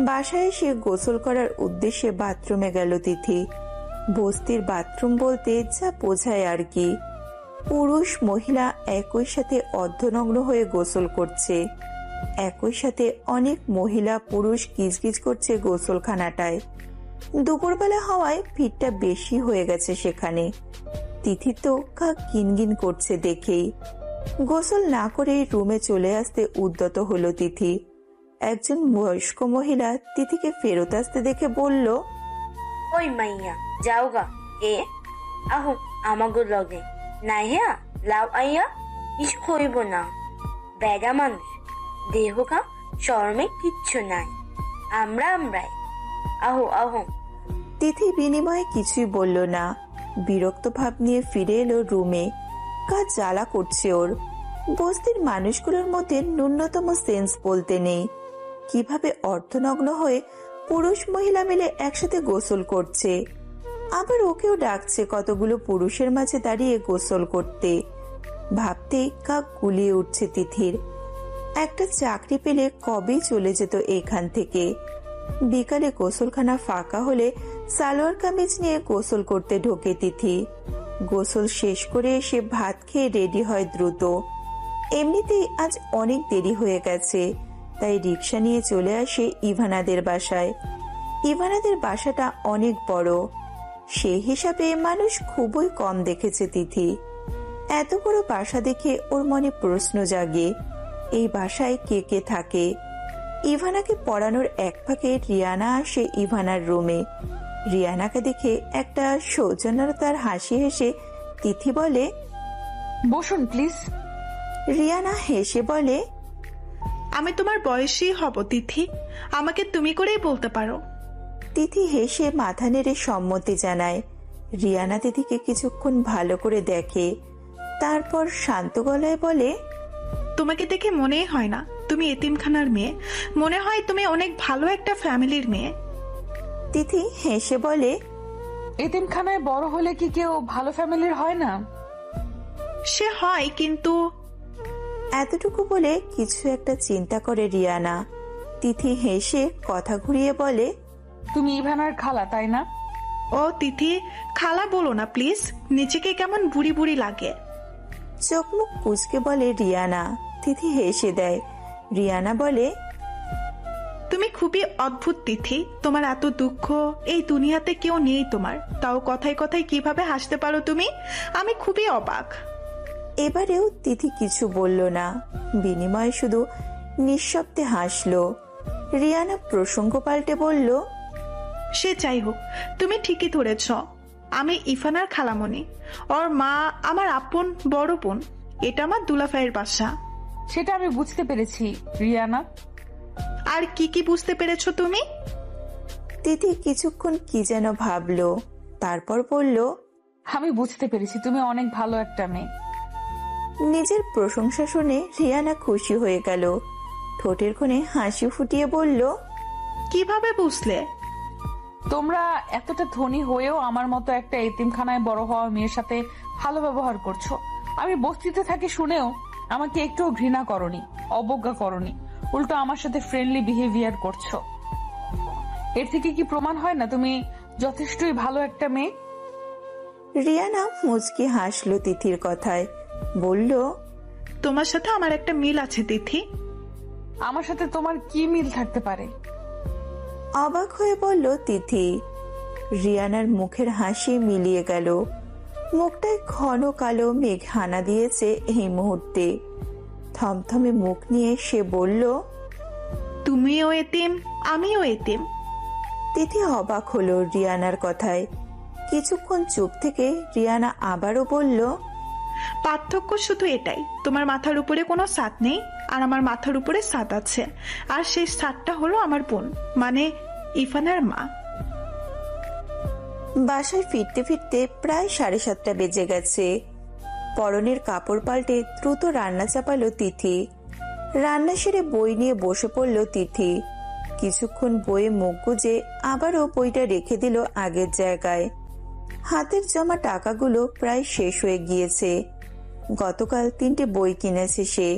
বাসায় এসে গোসল করার উদ্দেশ্যে বাথরুমে গেল তিথি। বস্তির বাথরুম বলতে যা বোঝায় আর কি, পুরুষ মহিলা একই সাথে অর্ধনগ্ন হয়ে গোসল করছে। একই সাথে অনেক মহিলা পুরুষ গিজগিজ করছে গোসলখানাটায়। দুপুরবেলা হওয়ায় ভিড়টা বেশি হয়ে গেছে সেখানে। তিথি তো কাক গিনগিন করছে দেখেই। গোসল না করে রুমে চলে আসতে উদ্যত হলো তিথি। একজন বয়স্ক মহিলা তিথিকে ফেরত আসতে দেখে বলল, ওই মাইয়া যাওগা এ আহো আমাগো লগে নাই হ্যাঁ লাও আইয়া কিছু হইব না। বেড়া মানুষ দেহকা শরমে কিচ্ছু নাই, আমরাই আহো আহো। তিথি বিনিময়ে কিছুই বলল না। বিরক্ত ভাব নিয়ে ফিরে এলো রুমে। কাজ জ্বালা করছে ওর। বস্তির মানুষগুলোর মধ্যে ন্যূনতম সেন্স বলতে নেই। কিভাবে অর্ধনগ্ন হয়ে পুরুষ মহিলা মিলে একসাথে গোসল করছে, আবার ওকেও ডাকছে কতগুলো পুরুষের মাঝে দাঁড়িয়ে গোসল করতে। ভাবতেই কাক গুলিয়ে উঠছে তিথির। একটা চাকরি পেলে কবেই চলে যেত এখান থেকে। বিকালে গোসলখানা ফাঁকা হলে সালোয়ার কামিজ নিয়ে গোসল করতে ঢোকে তিথি। গোসল শেষ করে এসে ভাত খেয়ে রেডি হয় দ্রুত। এমনিতেই আজ অনেক দেরি হয়ে গেছে, তাই রিক্সা নিয়ে চলে আসে ইভানাদের বাসায়। ইভানাদের বাসাটা অনেক বড়, সেই হিসাবে মানুষ খুবই কম দেখেছে তিথি। এত বড় বাসা দেখে ওর মনে প্রশ্ন জাগে, এই বাসায় কে কে থাকে। ইভানাকে পড়ানোর এক ফাঁকে রিয়ানা আসে ইভানার রুমে। রিয়ানাকে দেখে একটা সৌজন্যতার হাসি হেসে তিথি বলে, বসুন প্লিজ। রিয়ানা হেসে বলে, আমি তোমার বয়সী হব তিথি, আমাকে তুমি করেই বলতে পারো। তিথি হেসে মাথা নেড়ে সম্মতি জানায়। রিয়ানা তিথিকে কিছুক্ষণ ভালো করে দেখে, তারপর শান্ত গলায় বলে, তোমাকে দেখে মনেই হয় না তুমি এতিমখানার মেয়ে, মনে হয় তুমি অনেক ভালো একটা ফ্যামিলির মেয়ে। তিথি হেসে বলে, এতিমখানায় বড় হলে কি কেউ ভালো ফ্যামিলির হয় না? সে হয়, কিন্তু এতটুকু বলে কিছু একটা চিন্তা করে রিয়ানা। তিথি হেসে কথা ঘুরিয়ে বলে, তুমি ইভানার খালা তাই না? ও তিথি, খালা বলো না প্লিজ, নিজেকে কেমন বুড়ি বুড়ি লাগে। চোখ মুখ কুচকে বলে রিয়ানা। তিথি হেসে দেয়। রিয়ানা বলে, তুমি খুবই অদ্ভুত তিথি, তোমার এত দুঃখ এই দুনিয়াতে কেউ নেই তোমার, তাও কথায় কথায় কিভাবে হাসতে পারো তুমি, আমি খুবই অবাক। এবারেও তিথি কিছু বলল না, বিনিময়ে শুধু নিঃশব্দে হাসলো। রিয়ানা প্রসঙ্গ পাল্টে বলল, সে যাই হোক, তুমি ঠিকই ধরেছ, আমি ইফানার খালামণি, ওর মা আমার আপন বড় বোন, এটা আমার দুলাভাইয়ের বাসা। সেটা আমি বুঝতে পেরেছি রিয়ানা। আর কি কি বুঝতে পেরেছো তুমি? তিথি কিছুক্ষণ কি যেন ভাবলো, তারপর বলল, আমি বুঝতে পেরেছি তুমি অনেক ভালো একটা মেয়ে। নিজের প্রশংসা শুনে রিয়ানা খুশি হয়ে গেল। ঠোঁটের কোণে হাসি ফুটিয়ে বলল, কিভাবে বুঝলে? তোমরা এতটা ধনী হয়েও আমার মতো একটা এতিমখানায় বড় হওয়া মেয়ের সাথে ভালো ব্যবহার করছো। আমি বস্তিতে থাকি শুনেও আমাকে একটুও ঘৃণা করনি, অবজ্ঞা করনি, উল্টো আমার সাথে ফ্রেন্ডলি বিহেভিয়ার করছো। এর থেকে কি প্রমাণ হয় না তুমি যথেষ্টই ভালো একটা মেয়ে? রিয়ানা মুচকি হাসলো তিথির কথায়, বলল, তোমার সাথে আমার একটা মিল আছে তিথি। আমার সাথে তোমার কি মিল থাকতে পারে? অবাক হয়ে বলল তিথি। রিয়ানার মুখের হাসি মিলিয়ে গেল। মুখটায় ঘন কালো মেঘ হানা দিয়েছে এই মুহূর্তে। থমথমে মুখ নিয়ে সে বলল, তুমিও এতিম, আমিও এতিম। তিথি অবাক হলো রিয়ানার কথায়। কিছুক্ষণ চুপ থেকে রিয়ানা আবারও বলল, পার্থক্য শুধু এটাই, তোমার মাথার উপরে কোনো ছাদ নেই আর আমার মাথার উপরে ছাদ আছে, আর সেই ছাদটা হলো আমার বোন, মানে ইফানার মা। বাসায় ফিরতে ফিরতে প্রায় 7:30 বেজে গেছে। পরনের কাপড় পাল্টে দ্রুত রান্না চাপালো তিথি। রান্না সেরে বই নিয়ে বসে পড়ল তিথি। কিছুক্ষণ বইয়ে মুখ গুজে আবারও বইটা রেখে দিল আগের জায়গায়। হাতের জমা টাকাগুলো প্রায় শেষ হয়ে গিয়েছে। গতকাল 3টে বই কিনেছে সে।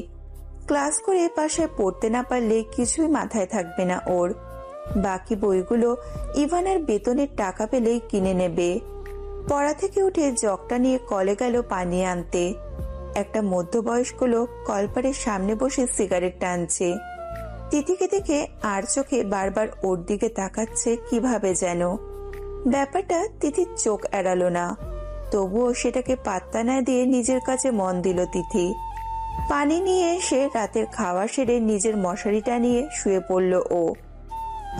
ক্লাস করে বাসায় পড়তে না পারলে কিছুই মাথায় থাকবে না ওর। বাকি বইগুলো ইভানের বেতনের টাকা পেলেই কিনে নেবে। পড়া থেকে উঠে জগটা নিয়ে কলে গেল পানি আনতে। একটা মধ্যবয়স্ক লোক কলপারের সামনে বসে সিগারেট টানছে। তিথিকে দেখে আর চোখে বারবার ওর দিকে তাকাচ্ছে কিভাবে যেন। ব্যাপারটা তিথির চোখ এড়ালো না, তবুও সেটাকে পাত্তা না দিয়ে নিজের কাছে মন দিল তিথি। পানি নিয়ে এসে রাতের খাওয়া সেরে নিজের মশারিটা নিয়ে শুয়ে পড়ল ও।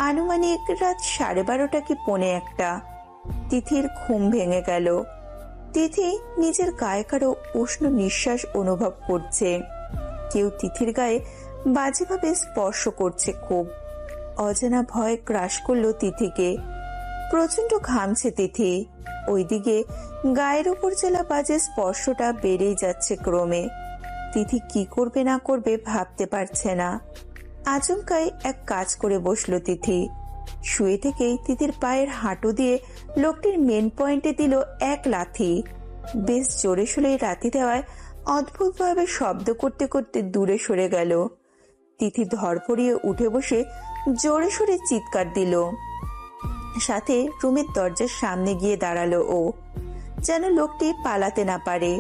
আনুমানিক রাত 12:30 কি 1:45। তিথির ঘুম ভেঙে গেল। তিথি নিজের গায়ে কারো উষ্ণ নিঃশ্বাস অনুভব করছে। কেউ তিথির গায়ে বাজেভাবে স্পর্শ করছে খুব। অজানা ভয় গ্রাস করলো তিথিকে। প্রচন্ড ঘামছে তিথি। ওইদিকে গায়ের উপর জেলা বাজে স্পর্শটা বেড়েই যাচ্ছে ক্রমে। তিথি কি করবে না করবে ভাবতে পারছে না। আচমকাই এক কাজ করে বসলো তিথি। শুয়ে থেকেই তিথির পায়ের হাঁটু দিয়ে লোকটির মেন পয়েন্টে দিল এক লাথি। বেশ জোরে সোরে লাথি দেওয়ায় অদ্ভুতভাবে শব্দ করতে করতে দূরে সরে গেল। তিথি ধরপড়িয়ে উঠে বসে জোরে সোরে চিৎকার দিল। সাথে রুমের দরজার সামনে গিয়ে দাঁড়ালো ও, যেন লোকটি পালাতে না পারে।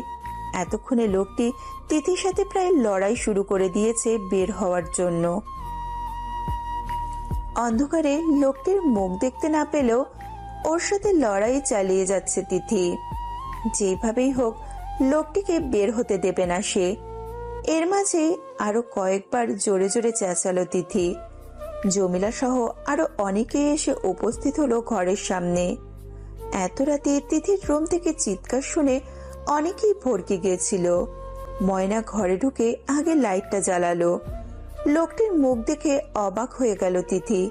এতক্ষণে লোকটি তিথির সাথে প্রায় লড়াই শুরু করে দিয়েছে বের হওয়ার জন্য। অন্ধকারে লোকটির মুখ দেখতে না পেলেও ওর সাথে লড়াই চালিয়ে যাচ্ছে তিথি। যেভাবেই হোক লোকটিকে বের হতে দেবে না সে। এর মাঝে আরো কয়েকবার জোরে জোরে চেঁচালো তিথি। জমিলা সহ আরো অনেকে এসে উপস্থিত হলো ঘরের সামনে। এত রাতে তিথির রুম থেকে চিৎকার শুনে অনেকেই ভরকে গিয়েছিল। ময়না ঘরে ঢুকে আগে লাইটটা জ্বালালো। লোকটির মুখ দেখে অবাক হয়ে গেল তিথি।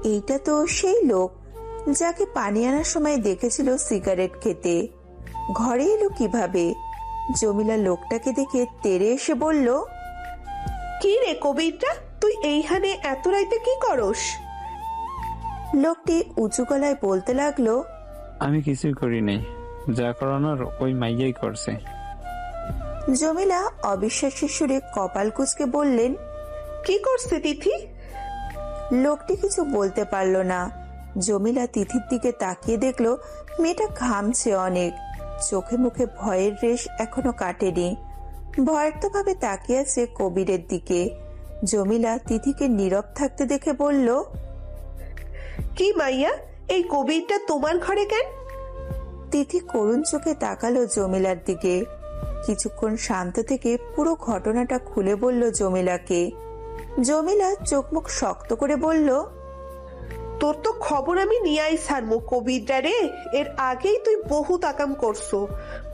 এইটা তো সেই লোক যাকে পানি আনার সময় দেখেছিল সিগারেট খেতে। ঘরে এলো কিভাবে? জমিলা লোকটাকে দেখে তেড়ে এসে বলল, কি রে কবিরটা, তুই এইখানে এত রাইতে কি করস? লোকটি উঁচু গলায় বলতে লাগলো, আমি কিছুই করি নাই, যা করানোর ওই মাইয়াই করছে। জমিলা অবিশ্বাসের সুরে কপাল কুঁচকে বললেন, কি করছে তিথি? লোকটি কিছু বলতে পারল না। জমিলা তিথির দিকে তাকিয়ে দেখলো মেয়েটা ঘামছে অনেক, চোখে মুখে ভয়ের রেশ এখনো কাটেনি। ভয়ার্ত ভাবে তাকিয়ে আছে কবিরের দিকে। জমিলা তিথিকে নীরব থাকতে দেখে বলল, কি মাইয়া, এই কবিরটা তোমার ঘরে কেন? তিথি করুণ চোখে তাকালো জমিলার দিকে। কিছুক্ষণ শান্ত থেকে পুরো ঘটনাটা খুলে বলল জমিলাকে। জমিলা চোখ মুখ শক্ত করে বলল, তোর তো খবর আমি নিয়ে আই সারমো কবিরটা রে। এর আগেই তুই বহুত আকাম করছো।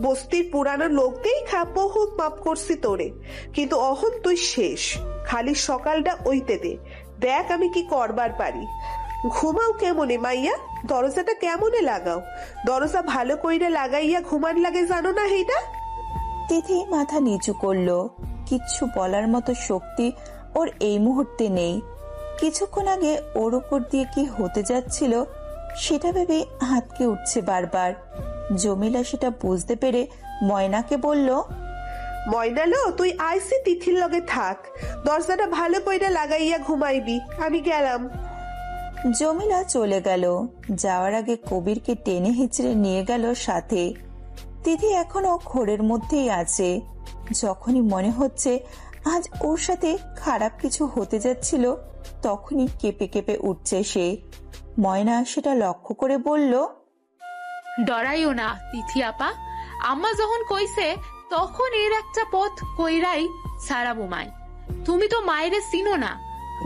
বস্তির পুরানো লোক দেখা বহুত মাপ করছি তোরে, কিন্তু অহন তুই শেষ। খালি সকালটা ওইতে দে, দেখ আমি কি করবার পারি। ঘুমাও কেমনে মাইয়া? দরজাটা কেমনে লাগাও? দরজা ভালো কইরা লাগাইয়া ঘুমান লাগে জানো না এইটা? তিথি মাথা নিচু করলো। কিচ্ছু বলার মতো শক্তি ওর এই মুহূর্তে নেই। কিছুক্ষণ আগে ওর উপর দিয়ে কি হতে যাচ্ছিল সেটা ভেবে হাতকে উঠছে বারবার। জমিলা সেটা বুঝতে পেরে ময়নাকে বলল, ময়নালো, তুই আইসি তিথির লগে থাক, দরজাটা ভালো কইরা লাগাইয়া ঘুমাইবি, আমি গেলাম। জমিলা চলে গেল। যাওয়ার আগে কবিরকে টেনে হিচড়ে নিয়ে গেল সাথে। তিথি এখনো ঘোরের মধ্যেই আছে। যখনই মনে হচ্ছে আজ ওর সাথে খারাপ কিছু হতে যাচ্ছিল, তখনই কেঁপে কেঁপে উঠছে সে। ময়না সেটা লক্ষ্য করে বলল, ডরাইও না তিথি আপা, আম্মা যখন কইছে তখন এর একটা পথ কইরাই সারাবো মাই। তুমি তো মায়েরে চিনো না,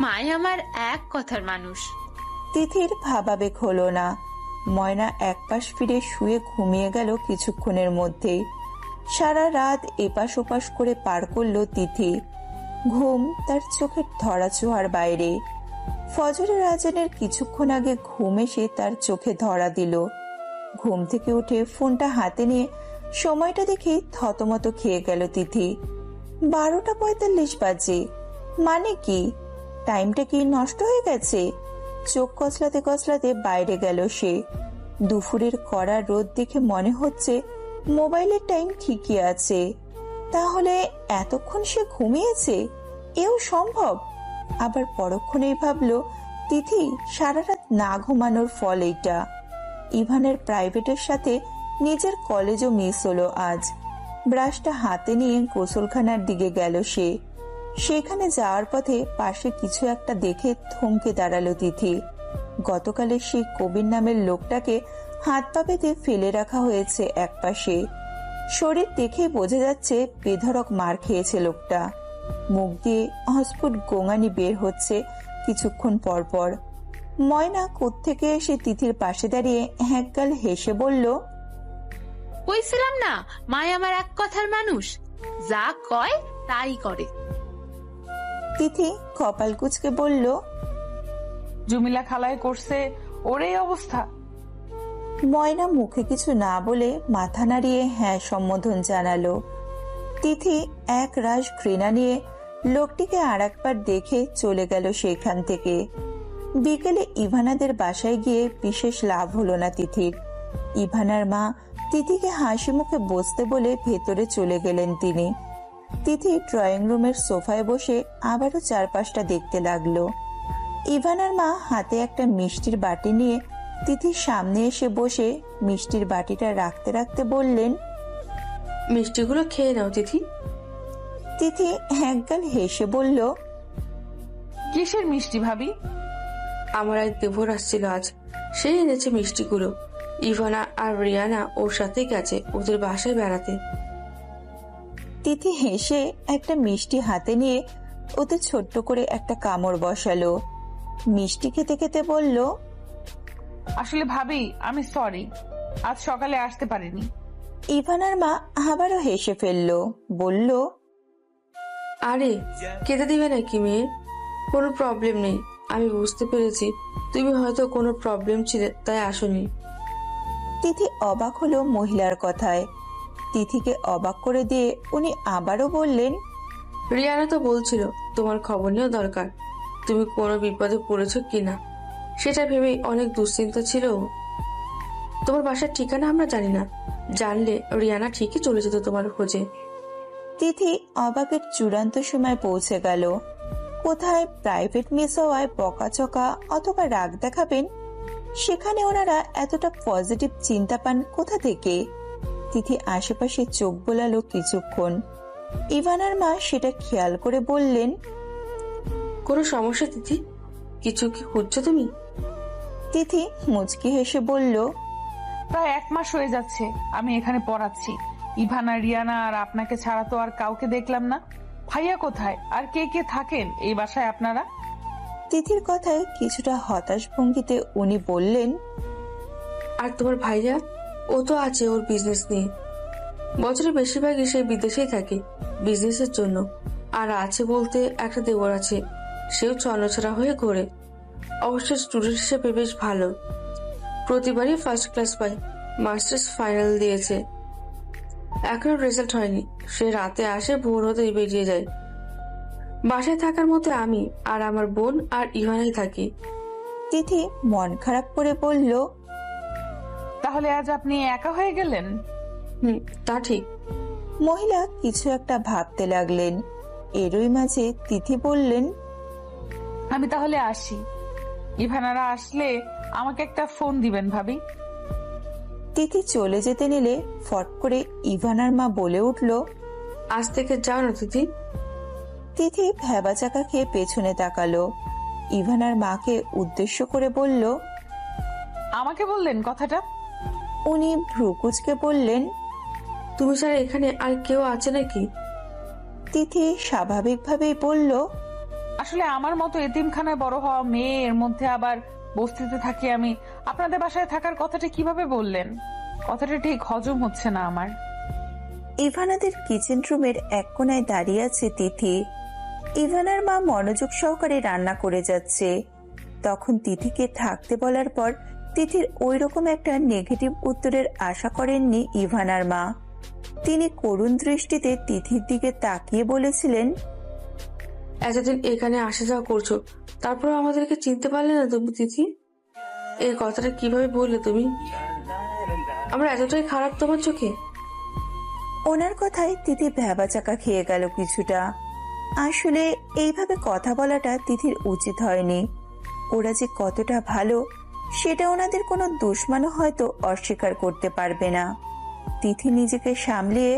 মাই আমার এক কথার মানুষ। তিথির ভাবাবেগ হলো না। ময়না একপাশ ফিরে শুয়ে ঘুমিয়ে গেল কিছুক্ষণের মধ্যেই। সারা রাত এপাশ ওপাশ করে পার করলো তিথি। ঘুম তার চোখের ধরাছোঁয়ার বাইরে। ফজরের আজানের কিছুক্ষণ আগে ঘুম এসে তার চোখে ধরা দিল। ঘুম থেকে উঠে ফোনটা হাতে নিয়ে সময়টা দেখে থতমত খেয়ে গেল তিথি। 12:45 বাজে। মানে কি? টাইমটা কি নষ্ট হয়ে গেছে? চোখ কচলাতে কচলাতে বাইরে গেল সে। দুপুরের কড়া রোদ দেখে মনে হচ্ছে মোবাইলের টাইম ঠিকই আছে। তাহলে এতক্ষণ সে ঘুমিয়েছে, এও সম্ভব? আবার পরক্ষণেই ভাবলো তিথি সারা রাত না ঘুমানোর ফল এইটা। ইভানের প্রাইভেটের সাথে নিজের কলেজও মিস হলো আজ। ব্রাশটা হাতে নিয়ে গোসলখানার দিকে গেল সে। সেখানে যাওয়ার পথে পাশে কিছু একটা দেখে থমকে দাঁড়ালো তিথি। গতকালের সেই কবির নামের লোকটাকে হাত পা বেঁধে ফেলে রাখা হয়েছে একপাশে। শরীর দেখে বোঝা যাচ্ছে বেধড়ক মার খেয়েছে লোকটা। মুখ দিয়ে অস্ফুট গোঙানি বের হচ্ছে কিছুক্ষণ পর পর। ময়না কোত্থেকে এসে তিথির পাশে দাঁড়িয়ে একগাল হেসে বলল, কইছিলাম না মাই আমার এক কথার মানুষ, যা কয় তাই করে। তিথি কপাল কুঁচকে বলল, জমিলা খালাই করছে ওর এই অবস্থা? ময়না মুখে কিছু না বলে মাথা নাড়িয়ে হ্যাঁ সম্বোধন জানালো। তিথি এক রাশ ঘৃণা নিয়ে লোকটিকে আর একবার দেখে চলে গেল সেখান থেকে। বিকেলে ইভানাদের বাসায় গিয়ে বিশেষ লাভ হলো না তিথির। ইভানার মা তিথিকে হাসি মুখে বসতে বলে ভেতরে চলে গেলেন তিনি। তিথি ড্রয়িং রুমের সোফায় বসে আবারও চারপাশটা দেখতে লাগলো। ইভানার মা হাতে একটা মিষ্টির বাটি নিয়ে তিথির সামনে এসে বসে মিষ্টির বাটিটা রাখতে রাখতে বললেন, মিষ্টিগুলো খেয়ে নাও তিথি। তিথি একগাল হেসে বলল, কিসের মিষ্টি ভাবি? আমার এক দেবর আসছিল আজ, সে এনেছে মিষ্টিগুলো। ইভানা আর রিয়ানা ওর সাথে গেছে ওদের বাসায় বেড়াতে। তিথি হেসে একটা মিষ্টি হাতে নিয়ে ওতে ছোট্ট করে একটা কামড় বসালো। মিষ্টি খেতে খেতে বলল, আসলে ভাবি আমি সরি, আজ সকালে আসতে পারিনি। ইভানার মা আবারও হেসে ফেললো, বলল, আরে কেঁদে দিবে নাকি মেয়ে? কোনো প্রবলেম নেই, আমি বুঝতে পেরেছি তুমি হয়তো কোনো প্রবলেম ছিল তাই আসোনি। তিথি অবাক হলো মহিলার কথায়। তিথিকে অবাক করে দিয়ে উনি আবারও বললেন, রিয়ানা তো বলছিল তোমার খবর নেওয়া দরকার, তুমি কোনো বিপদে পড়েছো কিনা সেটা ভেবেই অনেক দুশ্চিন্তা ছিল। তোমার বাসার ঠিকানা আমরা জানি না, জানলে রিয়ানা ঠিকই চলে যেত তোমার খোঁজে। তিথি অবাকের চূড়ান্ত সময় পৌঁছে গেল। কোথায় প্রাইভেট মিস হওয়ায় বকাচকা অথবা রাগ দেখাবেন, সেখানে ওনারা এতটা পজিটিভ চিন্তা পান কোথা থেকে? তিথি আশেপাশে চোখ বোলালো কিছুক্ষণ। ইভানার মা সেটা খেয়াল করে বললেন, কোনো সমস্যা তিথি? কিছু কি খুঁজছো তুমি? তিথি মুচকি হেসে বলল, প্রায় 1 মাস হয়ে যাচ্ছে আমি এখানে পড়াচ্ছি। ইভানা, রিয়ানা আর আপনাকে ছাড়া তো আর কাউকে দেখলাম না। ভাইয়া কোথায় আর কে কে থাকেন এই বাসায় আপনারা? তিথির কথায় কিছুটা হতাশ ভঙ্গিতে উনি বললেন, আর তোমার ভাইয়া? ও তো আছে ওর বিজনেস নিয়ে, বছরে বেশিরভাগই সে বিদেশেই থাকে বিজনেসের জন্য। আর আছে বলতে একটা দেওর আছে, সেও ছন্নছাড়া হয়ে ঘোরে। অবশ্য স্টুডেন্ট হিসেবে বেশ ভালো, প্রতিবারই ফার্স্ট ক্লাস পায়। মাস্টার্স ফাইনাল দিয়েছে, এখনো রেজাল্ট হয়নি। সে রাতে আসে, ভোর হতেই বেরিয়ে যায়। বাসায় থাকার মতো আমি আর আমার বোন আর ইভানাই থাকি। তিথি মন খারাপ করে বলল, তাহলে আজ আপনি একা হয়ে গেলেন? তা ঠিক। মহিলা কিছু একটা ভাবতে লাগলেন। এরই মাঝে তিথি বললেন, আমি তাহলে আসি। ইভানারা আসলে আমাকে একটা ফোন দিবেন ভাবি। তিথি চলে যেতে নিলে ফট করে ইভানার মা বলে উঠল, আজ থেকে যাও না তিথি। তিথি ভেবাচাকা খেয়ে পেছনে তাকালো। ইভানার মাকে উদ্দেশ্য করে বলল, আমাকে বললেন কথাটা? উনি ভ্রুকুচকে বললেন, তুমি ছাড়া এখানে আর কেউ আছে নাকি? তিথি স্বাভাবিকভাবেই বলল, আসলে আমার মতো এতিমখানায় বড় হওয়া মেয়ে, এর মধ্যে আবার বস্তিতে থাকি আমি, আপনাদের বাসায় থাকার কথাটা কিভাবে বললেন? কথাটা ঠিক হজম হচ্ছে না আমার। ইভানাদের কিচেন রুমের এক কোনায় দাঁড়িয়ে আছে তিথি। ইভানার মা মনোযোগ সহকারে রান্না করে যাচ্ছে। তখন তিথিকে থাকতে বলার পর তিথির ওই রকম একটা নেগেটিভ উত্তরের আশা করেননি ইভানার মা। তিনি করুণ দৃষ্টিতে তিথির দিকে তাকিয়ে বলেছিলেন, এতদিন এখানে আসা যাওয়া করছো, তারপর আমাদেরকে চিনতে পারলে না তুমি তিথি? এই কথাটা কিভাবে বললে তুমি? আমরা এতটাই খারাপ তোমার চোখে? ওনার কথায় তিথি ভেবাচাকা খেয়ে গেল কিছুটা। আসলে এইভাবে কথা বলাটা তিথির উচিত হয়নি। ওরা যে কতটা ভালো সেটা ওনাদের কোনো দুশমনও হয়তো অস্বীকার করতে পারবে না। তিথি নিজেকে সামলিয়ে